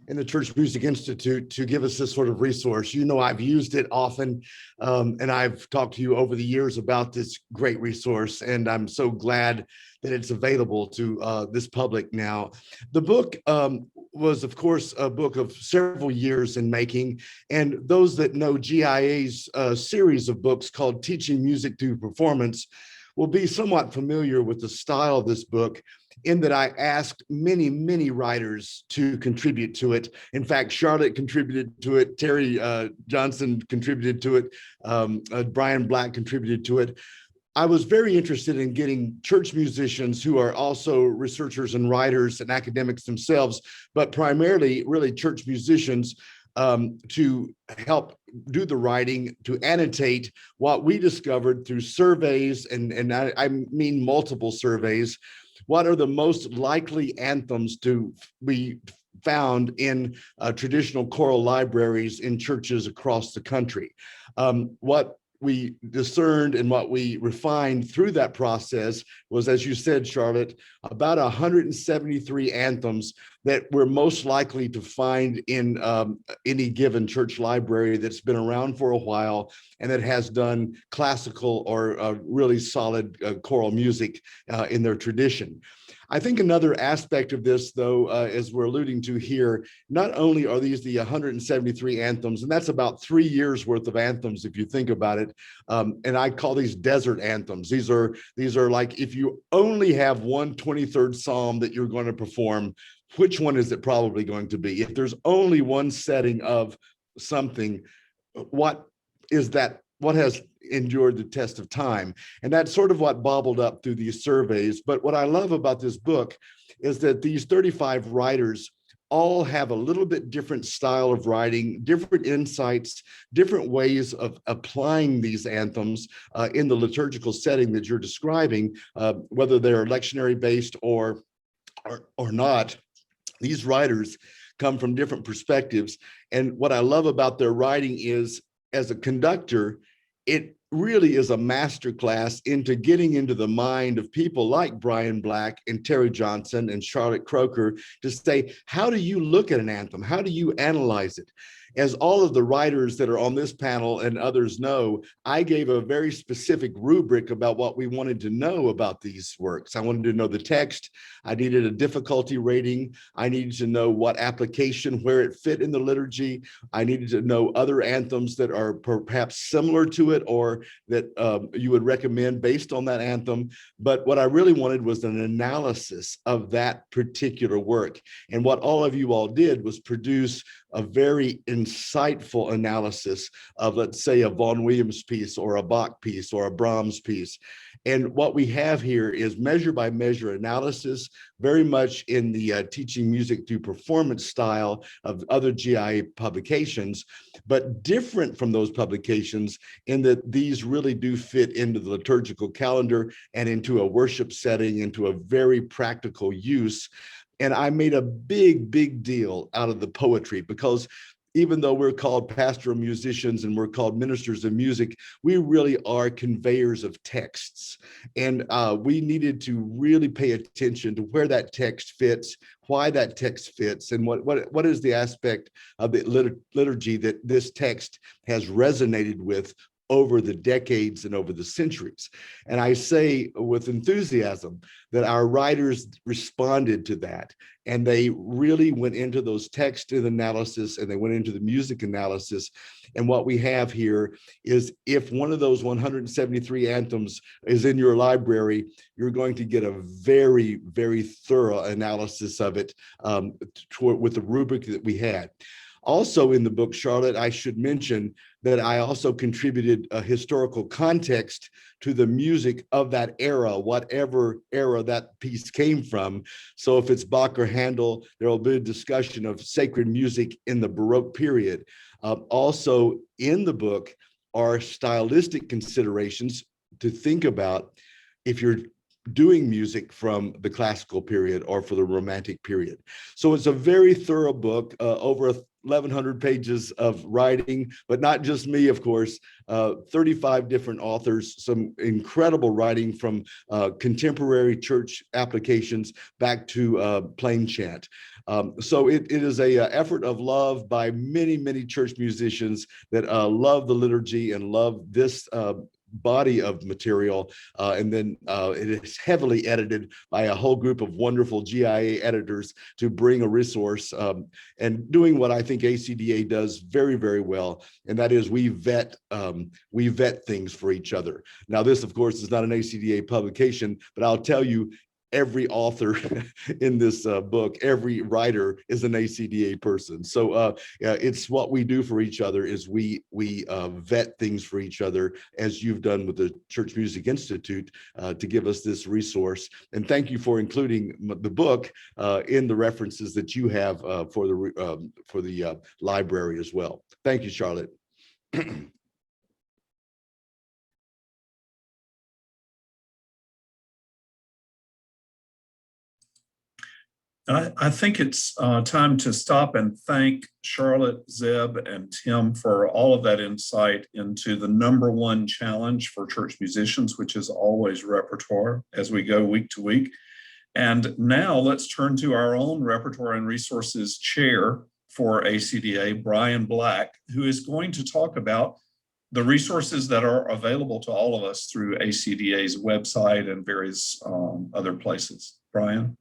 in the Church Music Institute to give us this sort of resource. You know, I've used it often, and I've talked to you over the years about this great resource, and I'm so glad that it's available to this public now. The book was, of course, a book of several years in making, and those that know GIA's series of books called Teaching Music Through Performance will be somewhat familiar with the style of this book, in that I asked many, many writers to contribute to it. In fact, Charlotte contributed to it, Terry Johnson contributed to it, Brian Black contributed to it. I was very interested in getting church musicians who are also researchers and writers and academics themselves, but primarily really church musicians, to help do the writing, to annotate what we discovered through surveys, and I mean multiple surveys. What are the most likely anthems to be found in traditional choral libraries in churches across the country? What we discerned and what we refined through that process was, as you said, Charlotte, about 173 anthems that we're most likely to find in any given church library that's been around for a while and that has done classical or really solid choral music in their tradition. I think another aspect of this, though, as we're alluding to here, not only are these the 173 anthems, and that's about 3 years worth of anthems if you think about it, and I call these desert anthems. These are like, if you only have one 23rd Psalm that you're going to perform, which one is it probably going to be? If there's only one setting of something, what is that? What has endured the test of time? And that's sort of what bobbled up through these surveys. But what I love about this book is that these 35 writers all have a little bit different style of writing, different insights, different ways of applying these anthems in the liturgical setting that you're describing, whether they're lectionary based or not. These writers come from different perspectives. And what I love about their writing is, as a conductor, it really is a masterclass into getting into the mind of people like Brian Black and Terry Johnson and Charlotte Croker to say, how do you look at an anthem? How do you analyze it? as all of the writers that are on this panel and others know, I gave a very specific rubric about what we wanted to know about these works. I wanted to know the text. I needed a difficulty rating. I needed to know what application, where it fit in the liturgy. I needed to know other anthems that are perhaps similar to it or that you would recommend based on that anthem. But what I really wanted was an analysis of that particular work. And what all of you all did was produce a very insightful analysis of, let's say, a Vaughan Williams piece or a Bach piece or a Brahms piece. And what we have here is measure by measure analysis, very much in the teaching music through performance style of other GIA publications, but different from those publications in that these really do fit into the liturgical calendar and into a worship setting, into a very practical use. And I made a big deal out of the poetry because even though we're called pastoral musicians and we're called ministers of music, we really are conveyors of texts. And we needed to really pay attention to where that text fits, why that text fits, and what is the aspect of the liturgy that this text has resonated with over the decades and over the centuries. And I say with enthusiasm that our writers responded to that, and they really went into those text analysis and they went into the music analysis. And what we have here is if one of those 173 anthems is in your library, you're going to get a very thorough analysis of it with the rubric that we had. Also in the book, Charlotte, I should mention that I also contributed a historical context to the music of that era, whatever era that piece came from. So if it's Bach or Handel, there will be a discussion of sacred music in the Baroque period. Also in the book are stylistic considerations to think about if you're doing music from the classical period or for the Romantic period. So it's a very thorough book, over 1,100 pages of writing, but not just me, of course, 35 different authors, some incredible writing from contemporary church applications back to plain chant. So it is a effort of love by many church musicians that love the liturgy and love this body of material, and then it is heavily edited by a whole group of wonderful GIA editors to bring a resource and doing what I think ACDA does very well, and that is we vet things for each other. Now this, of course, is not an ACDA publication, but I'll tell you, every author in this book, every writer is an ACDA person. So it's what we do for each other is we vet things for each other, as you've done with the Church Music Institute to give us this resource. And thank you for including the book in the references that you have for the library as well. Thank you, Charlotte. I think it's time to stop and thank Charlotte, Zeb, and Tim for all of that insight into the #1 challenge for church musicians, which is always repertoire as we go week to week. And now let's turn to our own Repertoire and Resources Chair for ACDA, Brian Black, who is going to talk about the resources that are available to all of us through ACDA's website and various other places. Brian?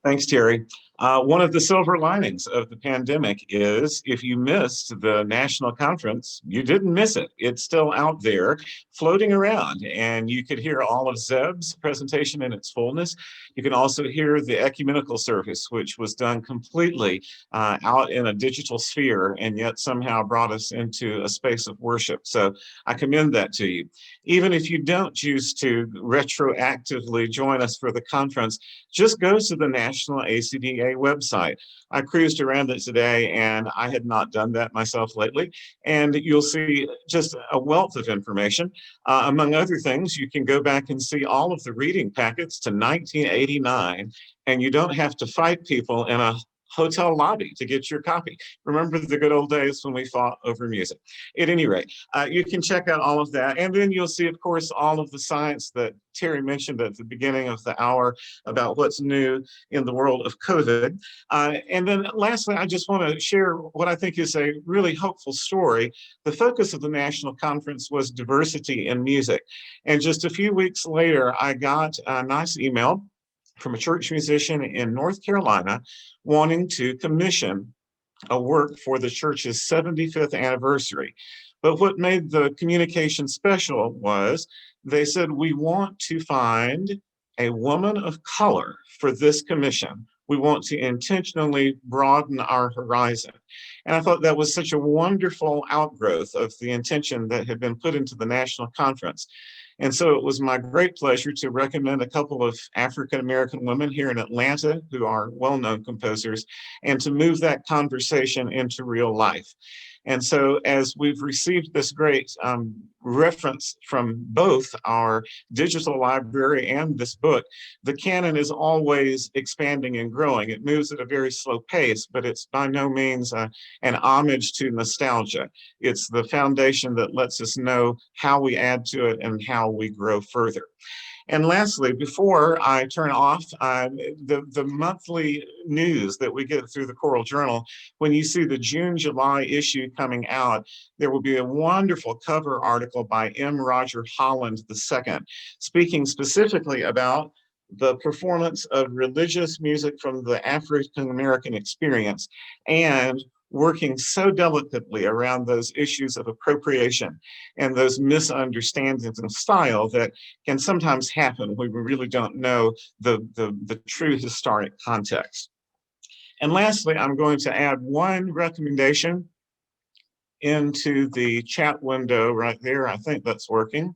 Thanks, Terry. One of the silver linings of the pandemic is if you missed the national conference, you didn't miss it. It's still out there floating around, and you could hear all of Zeb's presentation in its fullness. You can also hear the ecumenical service, which was done completely out in a digital sphere and yet somehow brought us into a space of worship. So I commend that to you. Even if you don't choose to retroactively join us for the conference, just go to the National ACDA website. I cruised around it today and I had not done that myself lately. And you'll see just a wealth of information. Among other things, you can go back and see all of the reading packets to 1989, and you don't have to fight people in a hotel lobby to get your copy. Remember the good old days when we fought over music. At any rate, you can check out all of that. And then you'll see, of course, all of the science that Terry mentioned at the beginning of the hour about what's new in the world of COVID. And then lastly, I just want to share what I think is a really hopeful story. The focus of the national conference was diversity in music. And just a few weeks later, I got a nice email from a church musician in North Carolina wanting to commission a work for the church's 75th anniversary. But what made the communication special was they said, we want to find a woman of color for this commission. We want to intentionally broaden our horizon. And I thought that was such a wonderful outgrowth of the intention that had been put into the national conference. And so it was my great pleasure to recommend a couple of African-American women here in Atlanta who are well-known composers, and to move that conversation into real life. And so as we've received this great reference from both our digital library and this book, the canon is always expanding and growing. It moves at a very slow pace, but it's by no means an homage to nostalgia. It's the foundation that lets us know how we add to it and how we grow further. And lastly, before I turn off, the monthly news that we get through the Choral Journal, when you see the June-July issue coming out, there will be a wonderful cover article by M. Roger Holland II, speaking specifically about the performance of religious music from the African American experience, and working so delicately around those issues of appropriation and those misunderstandings of style that can sometimes happen when we really don't know the true historic context. And lastly, I'm going to add one recommendation into the chat window right there. I think that's working.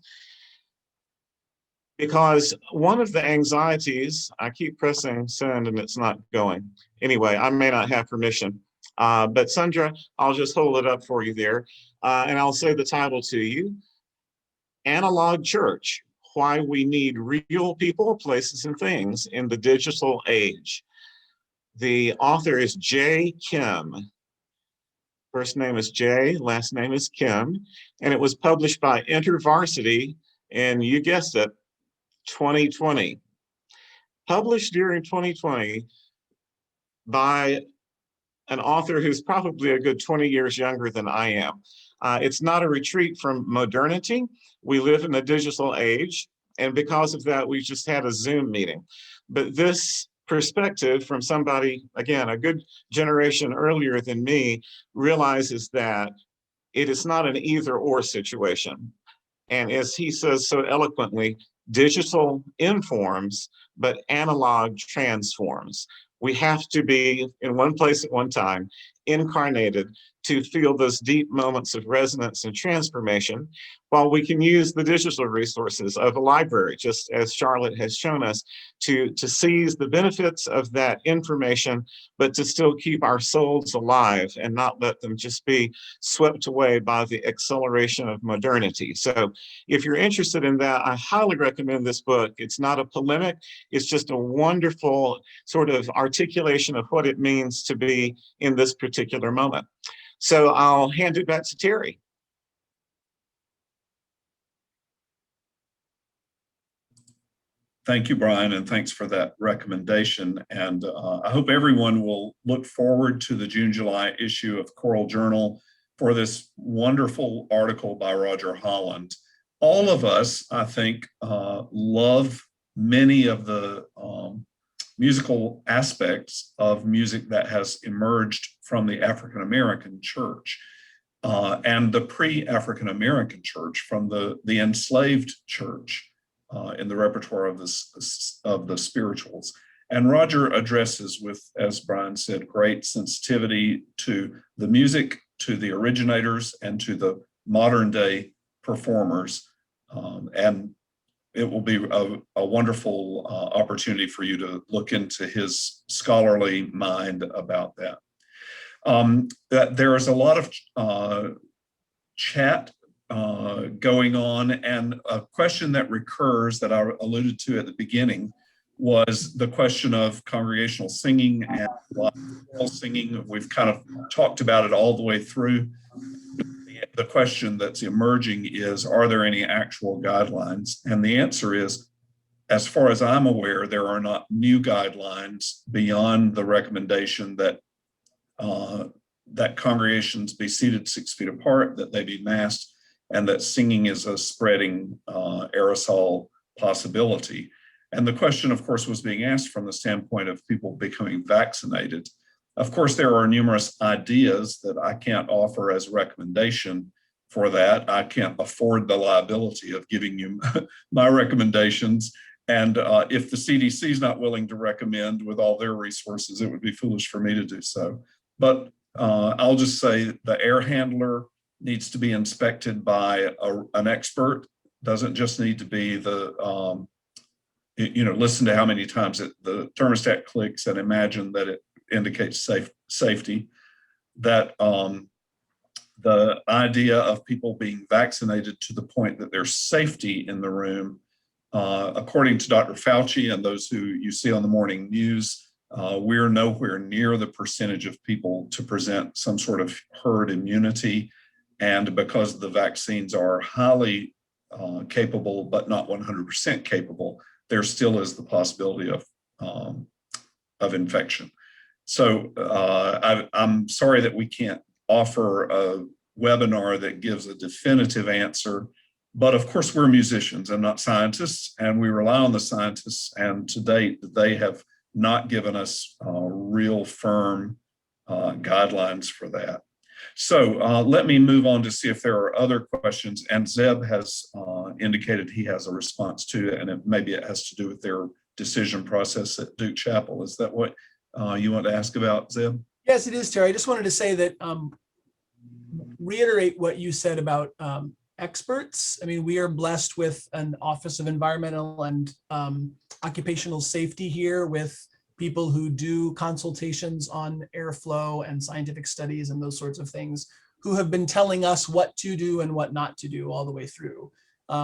Because one of the anxieties, I keep pressing send and it's not going. Anyway, I may not have permission. But Sandra, I'll just hold it up for you there. And I'll say the title to you. Analog Church, Why We Need Real People, Places, and Things in the Digital Age. The author is Jay Kim. First name is Jay, last name is Kim. And it was published by InterVarsity in, you guessed it, 2020. Published during 2020 by an author who's probably a good 20 years younger than I am. It's not a retreat from modernity. We live in the digital age, and because of that, we just had a Zoom meeting. But this perspective from somebody, again, a good generation earlier than me, realizes that it is not an either or situation. And as he says so eloquently, digital informs, but analog transforms. We have to be in one place at one time, incarnated, to feel those deep moments of resonance and transformation, while we can use the digital resources of a library, just as Charlotte has shown us, to seize the benefits of that information, but to still keep our souls alive and not let them just be swept away by the acceleration of modernity. So if you're interested in that, I highly recommend this book. It's not a polemic, it's just a wonderful sort of articulation of what it means to be in this particular moment. So I'll hand it back to Terry. Thank you, Brian, and thanks for that recommendation. And I hope everyone will look forward to the June-July issue of Choral Journal for this wonderful article by Roger Holland. All of us, I think, love many of the musical aspects of music that has emerged from the African-American church and the pre-African-American church from the enslaved church in the repertoire of the spirituals. And Roger addresses with, as Brian said, great sensitivity to the music, to the originators, and to the modern day performers. And it will be a wonderful opportunity for you to look into his scholarly mind about that. There is a lot of chat going on, and a question that recurs that I alluded to at the beginning was the question of congregational singing and choral singing. We've kind of talked about it all the way through. The question that's emerging is, are there any actual guidelines? And the answer is, as far as I'm aware, there are not new guidelines beyond the recommendation that that congregations be seated 6 feet apart, that they be masked, and that singing is a spreading aerosol possibility. And the question, of course, was being asked from the standpoint of people becoming vaccinated. Of course, there are numerous ideas that I can't offer as recommendation for that. I can't afford the liability of giving you my recommendations. And if the CDC is not willing to recommend with all their resources, it would be foolish for me to do so. But I'll just say the air handler needs to be inspected by an expert. Doesn't just need to be the, listen to how many times the thermostat clicks and imagine that it indicates safety. That the idea of people being vaccinated to the point that there's safety in the room, according to Dr. Fauci and those who you see on the morning news, we're nowhere near the percentage of people to present some sort of herd immunity. And because the vaccines are highly capable, but not 100% capable, there still is the possibility of infection. So I'm sorry that we can't offer a webinar that gives a definitive answer, but of course we're musicians and not scientists, and we rely on the scientists, and to date they have not given us real firm guidelines for that. So let me move on to see if there are other questions, and Zeb has indicated he has a response to it, and maybe it has to do with their decision process at Duke Chapel. Is that what you want to ask about, Zeb? Yes, it is, Terry. I just wanted to say that, reiterate what you said about experts. I mean, we are blessed with an Office of Environmental and Occupational Safety here, with people who do consultations on airflow and scientific studies and those sorts of things, who have been telling us what to do and what not to do all the way through,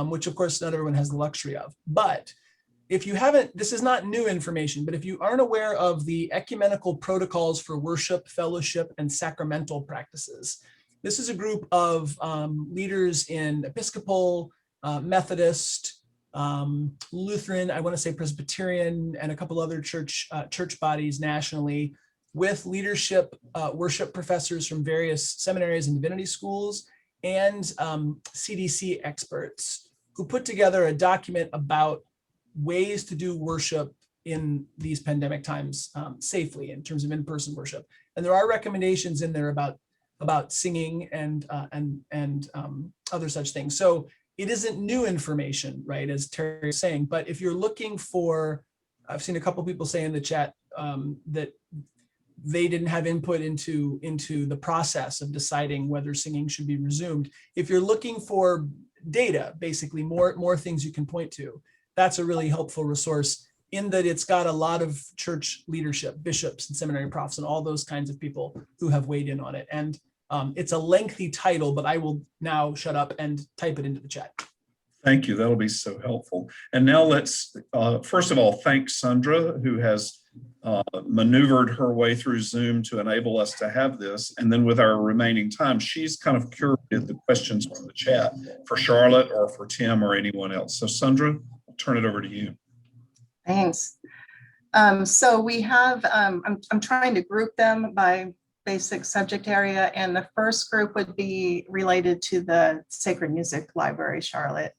which of course not everyone has the luxury of. But if you haven't, this is not new information, but if you aren't aware of the ecumenical protocols for worship, fellowship, and sacramental practices, this is a group of leaders in Episcopal, Methodist, Lutheran, I want to say Presbyterian, and a couple other church bodies nationally, with leadership, worship professors from various seminaries and divinity schools, and CDC experts, who put together a document about ways to do worship in these pandemic times safely, in terms of in-person worship. And there are recommendations in there about singing and other such things. So it isn't new information, right, as Terry is saying, but if you're looking for, I've seen a couple people say in the chat that they didn't have input into the process of deciding whether singing should be resumed. If you're looking for data, basically more things you can point to, that's a really helpful resource, in that it's got a lot of church leadership, bishops and seminary profs and all those kinds of people who have weighed in on it. And it's a lengthy title, but I will now shut up and type it into the chat. Thank you. That'll be so helpful. And now let's, first of all, thank Sandra, who has maneuvered her way through Zoom to enable us to have this. And then with our remaining time, she's kind of curated the questions from the chat for Charlotte or for Tim or anyone else. So Sandra, I'll turn it over to you. Thanks. So we have, I'm trying to group them by basic subject area, and the first group would be related to the Sacred Music Library, Charlotte.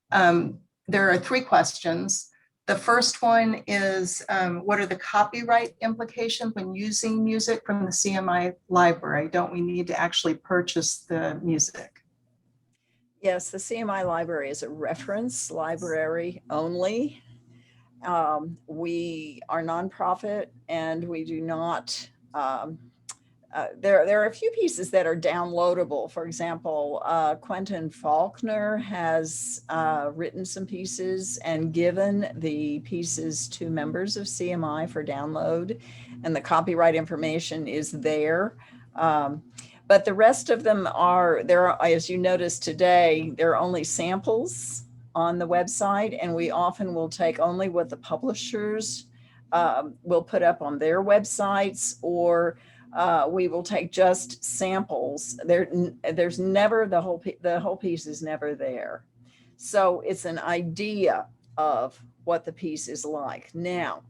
There are 3 questions. The first one is, what are the copyright implications when using music from the CMI library? Don't we need to actually purchase the music? Yes, the CMI library is a reference library only. We are nonprofit, and we do not, there are a few pieces that are downloadable. For example, Quentin Faulkner has written some pieces and given the pieces to members of CMI for download, and the copyright information is there. But the rest of them are, as you noticed today, they're only samples on the website, and we often will take only what the publishers will put up on their websites, or we will take just samples. There's never the whole piece is never there. So it's an idea of what the piece is like. Now,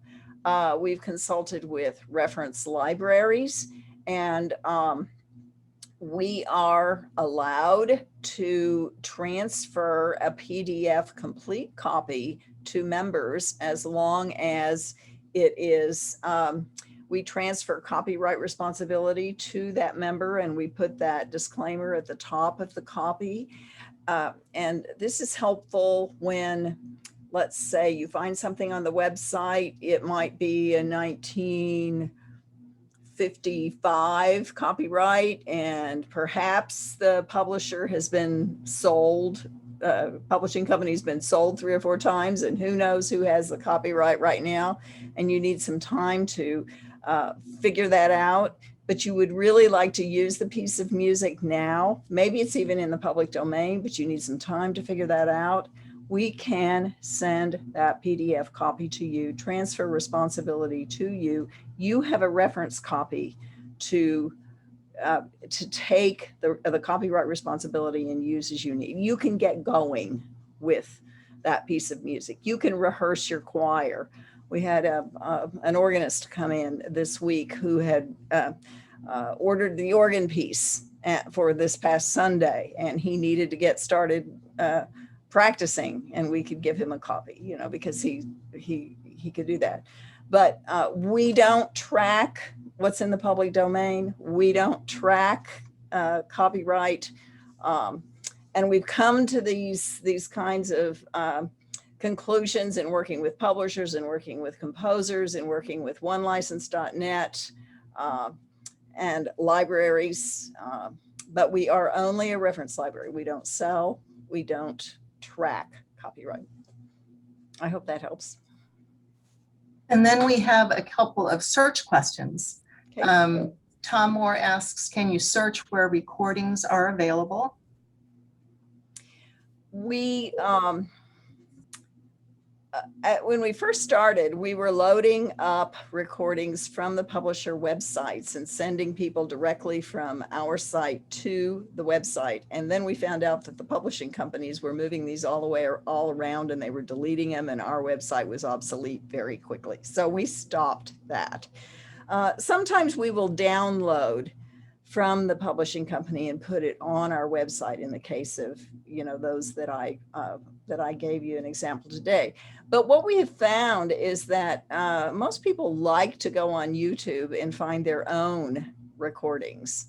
we've consulted with reference libraries, and we are allowed to transfer a PDF complete copy to members as long as it is, we transfer copyright responsibility to that member, and we put that disclaimer at the top of the copy. And this is helpful when, let's say, you find something on the website, it might be a 1955 copyright, and perhaps the publisher has been sold, publishing company's been sold 3 or 4 times, and who knows who has the copyright right now, and you need some time to figure that out. But you would really like to use the piece of music now. Maybe it's even in the public domain, but you need some time to figure that out. We can send that PDF copy to you, transfer responsibility to you. You have a reference copy to take the copyright responsibility and use as you need. You can get going with that piece of music. You can rehearse your choir. We had an organist come in this week who had ordered the organ piece for this past Sunday, and he needed to get started practicing, and we could give him a copy, you know, because he could do that. But we don't track what's in the public domain. We don't track copyright, and we've come to these kinds of conclusions in working with publishers and working with composers and working with onelicense.net and libraries, but we are only a reference library. We don't sell, we don't track copyright. I hope that helps. And then we have a couple of search questions. Okay. Tom Moore asks, can you search where recordings are available? We, when we first started, we were loading up recordings from the publisher websites and sending people directly from our site to the website. And then we found out that the publishing companies were moving these all around, and they were deleting them, and our website was obsolete very quickly. So we stopped that. Sometimes we will download from the publishing company and put it on our website in the case of, you know, those that I gave you an example today. But what we have found is that most people like to go on YouTube and find their own recordings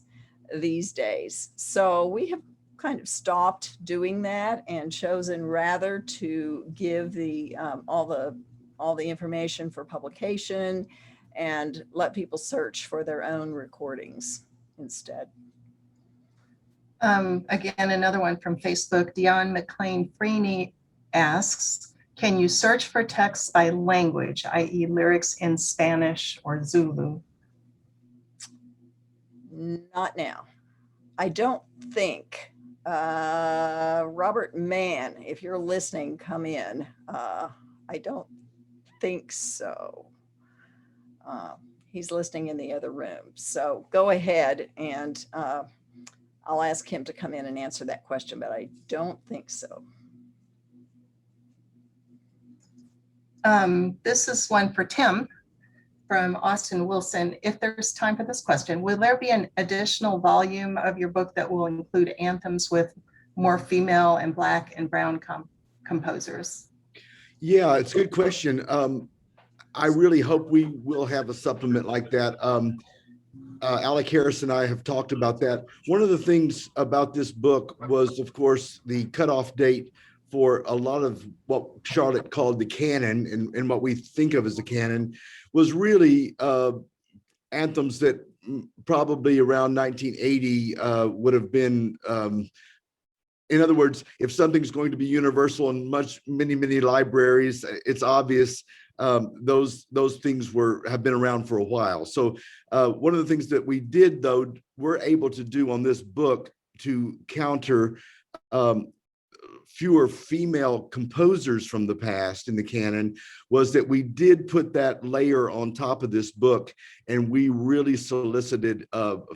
these days. So we have kind of stopped doing that and chosen rather to give the all the information for publication and let people search for their own recordings instead. Again, another one from Facebook. Dion McLean Freeney asks, can you search for texts by language, i.e. lyrics in Spanish or Zulu? Not now. I don't think. Robert Mann, if you're listening, come in. I don't think so. He's listening in the other room. So go ahead, and I'll ask him to come in and answer that question, but I don't think so. This is one for Tim from Austin Wilson. If there's time for this question, will there be an additional volume of your book that will include anthems with more female and Black and brown composers? Yeah, it's a good question. I really hope we will have a supplement like that. Alec Harris and I have talked about that. One of the things about this book was, of course, the cutoff date for a lot of what Charlotte called the canon, and what we think of as the canon was really anthems that probably around 1980 would have been, in other words, if something's going to be universal in many libraries, it's obvious those things have been around for a while. So one of the things that we did, though, we're able to do on this book to counter fewer female composers from the past in the canon was that we did put that layer on top of this book, and we really solicited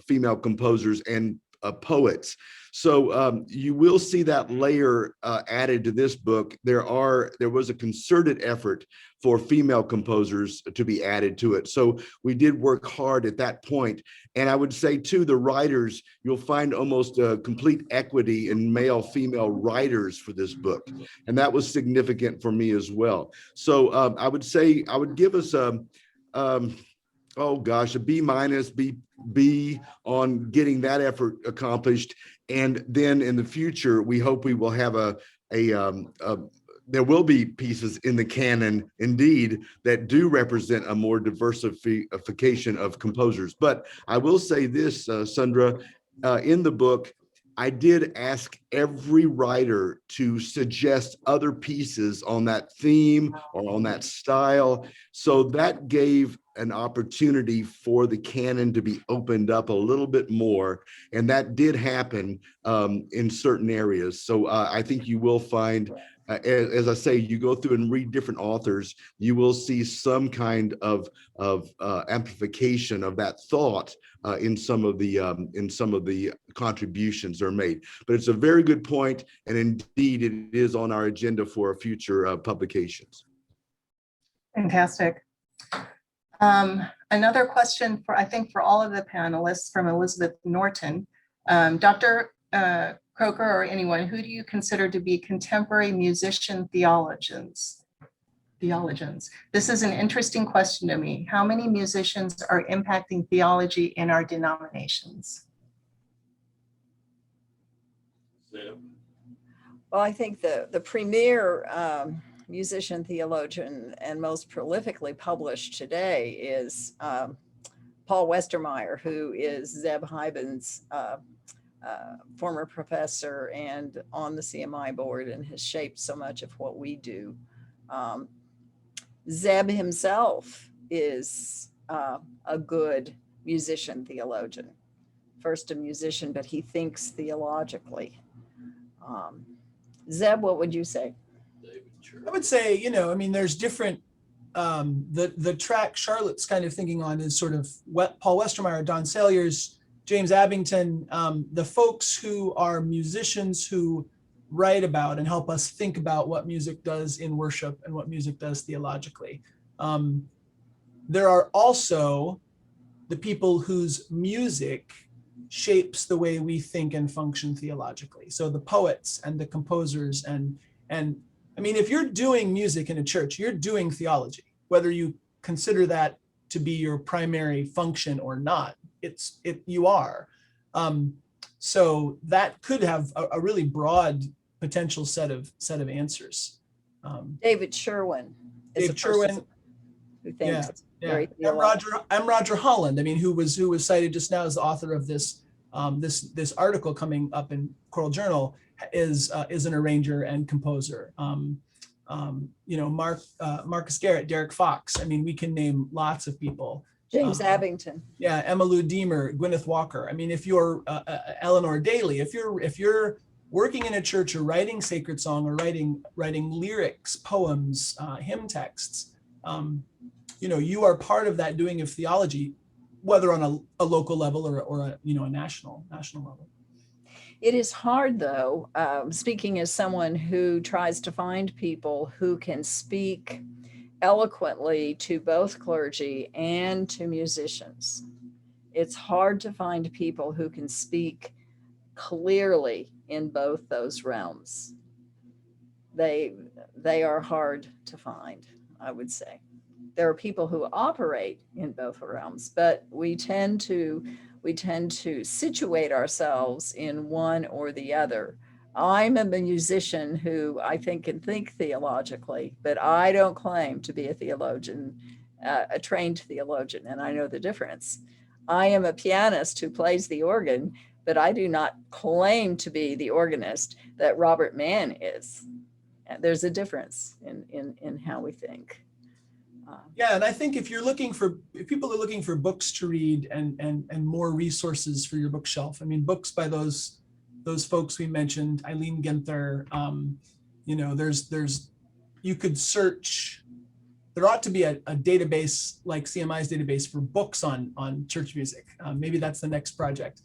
female composers and poets. So you will see that layer added to this book. There was a concerted effort for female composers to be added to it. So we did work hard at that point. And I would say too, the writers, you'll find almost a complete equity in male, female writers for this book. And that was significant for me as well. So I would say, I would give us a B-, B on getting that effort accomplished. And then in the future, we hope we will have there will be pieces in the canon, indeed, that do represent a more diversification of composers. But I will say this, Sandra, in the book, I did ask every writer to suggest other pieces on that theme or on that style. So that gave an opportunity for the canon to be opened up a little bit more. And that did happen in certain areas. So I think you will find, as I say, you go through and read different authors, you will see some kind of amplification of that thought in some of the contributions are made. But it's a very good point, and indeed it is on our agenda for future publications. Fantastic. Another question I think for all of the panelists from Elizabeth Norton. Dr. Croker or anyone, who do you consider to be contemporary musician theologians? This is an interesting question to me. How many musicians are impacting theology in our denominations? Well, I think the premier musician theologian and most prolifically published today is Paul Westermeyer, who is Zeb Heiben's former professor and on the CMI board, and has shaped so much of what we do. Zeb himself is a good musician theologian. First a musician, but he thinks theologically. Zeb, what would you say? I would say, there's different, the track Charlotte's kind of thinking on is sort of Paul Westermeyer, Don Salyers, James Abington, the folks who are musicians who write about and help us think about what music does in worship and what music does theologically. There are also the people whose music shapes the way we think and function theologically. So the poets and the composers and I mean, if you're doing music in a church, you're doing theology, whether you consider that to be your primary function or not. You are. So that could have a really broad potential set of answers. David Sherwin is Dave a person Sherwin, who thinks it's yeah. very I'm Roger Holland. I mean, who was cited just now as the author of this this article coming up in Choral Journal, is an arranger and composer. Marcus Garrett, Derek Fox. I mean, we can name lots of people. James Abington. Yeah, Emma Lou Deemer, Gwyneth Walker. I mean, if you're Eleanor Daly, if you're working in a church or writing sacred song or writing lyrics, poems, hymn texts, you are part of that doing of theology, whether on a local level or a national level. It is hard, though, speaking as someone who tries to find people who can speak eloquently to both clergy and to musicians. It's hard to find people who can speak clearly in both those realms. They are hard to find, I would say. There are people who operate in both realms, but we tend to situate ourselves in one or the other. I'm a musician who I think can think theologically, but I don't claim to be a theologian, a trained theologian, and I know the difference. I am a pianist who plays the organ, but I do not claim to be the organist that Robert Mann is. There's a difference in how we think. Yeah, and I think if people are looking for books to read and more resources for your bookshelf, I mean, books by those those folks we mentioned, Eileen Ginther. You know, you could search. There ought to be a database like CMI's database for books on church music. Maybe that's the next project.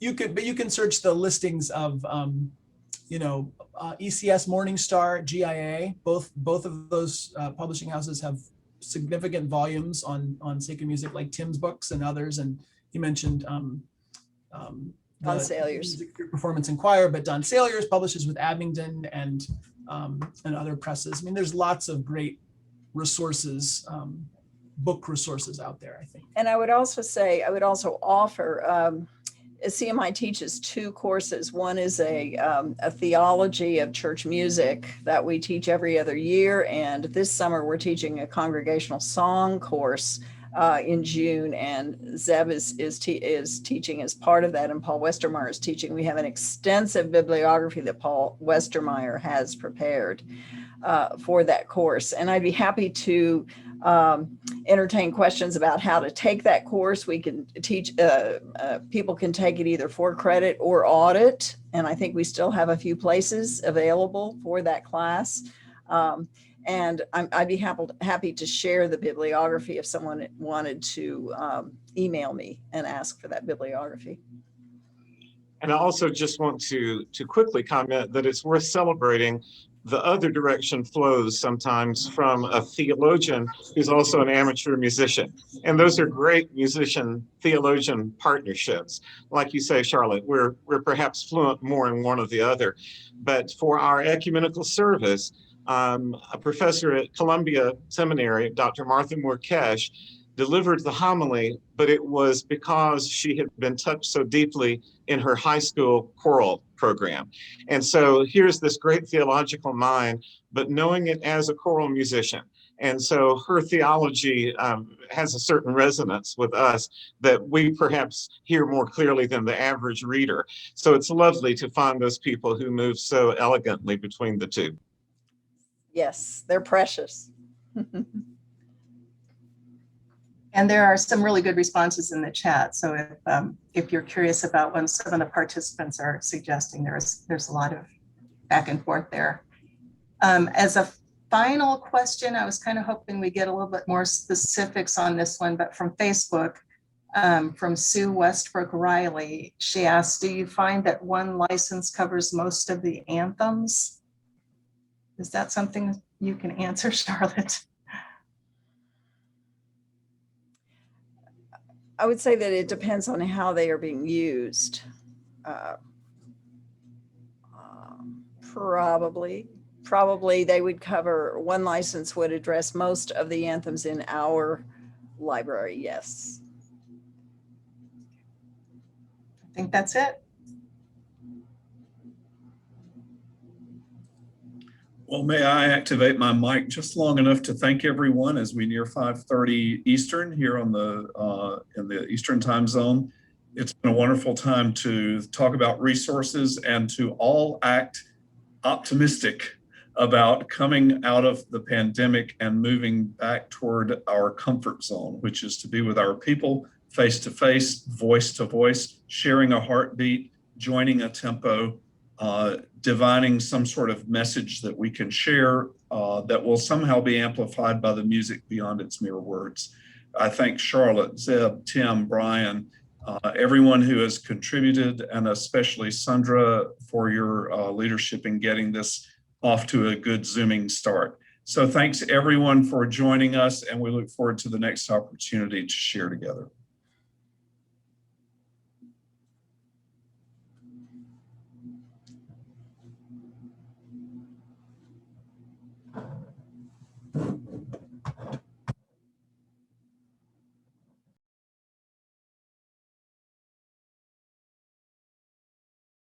You can search the listings of, you know, ECS, Morningstar, GIA. Both of those publishing houses have significant volumes on sacred music, like Tim's books and others. And he mentioned Don Saliers. Music Performance and Choir, but Don Saliers publishes with Abingdon and other presses. I mean, there's lots of great resources, book resources out there, I think. And I would also offer, CMI teaches 2 courses. One is a theology of church music that we teach every other year. And this summer we're teaching a congregational song course in June, and Zeb is teaching as part of that, and Paul Westermeyer is teaching. We have an extensive bibliography that Paul Westermeyer has prepared for that course. And I'd be happy to entertain questions about how to take that course. We can teach, people can take it either for credit or audit. And I think we still have a few places available for that class. And I'd be happy to share the bibliography if someone wanted to email me and ask for that bibliography. And I also just want to quickly comment that it's worth celebrating the other direction flows sometimes from a theologian who's also an amateur musician. And those are great musician-theologian partnerships. Like you say, Charlotte, we're perhaps fluent more in one or the other. But for our ecumenical service, a professor at Columbia Seminary, Dr. Martha Moore-Kesh, delivered the homily, but it was because she had been touched so deeply in her high school choral program. And so here's this great theological mind, but knowing it as a choral musician. And so her theology has a certain resonance with us that we perhaps hear more clearly than the average reader. So it's lovely to find those people who move so elegantly between the two. Yes, they're precious. And there are some really good responses in the chat. So if you're curious about what some of the participants are suggesting, there's a lot of back and forth there. As a final question, I was kind of hoping we get a little bit more specifics on this one, but from Facebook, from Sue Westbrook Riley, she asked, do you find that one license covers most of the anthems? Is that something you can answer, Charlotte? I would say that it depends on how they are being used. Probably they would cover, one license would address most of the anthems in our library, yes. I think that's it. Well, may I activate my mic just long enough to thank everyone as we near 5:30 Eastern here on in the Eastern time zone. It's been a wonderful time to talk about resources and to all act optimistic about coming out of the pandemic and moving back toward our comfort zone, which is to be with our people face to face, voice to voice, sharing a heartbeat, joining a tempo, divining some sort of message that we can share that will somehow be amplified by the music beyond its mere words. I thank Charlotte, Zeb, Tim, Brian, everyone who has contributed, and especially Sandra for your leadership in getting this off to a good Zooming start. So thanks everyone for joining us, and we look forward to the next opportunity to share together.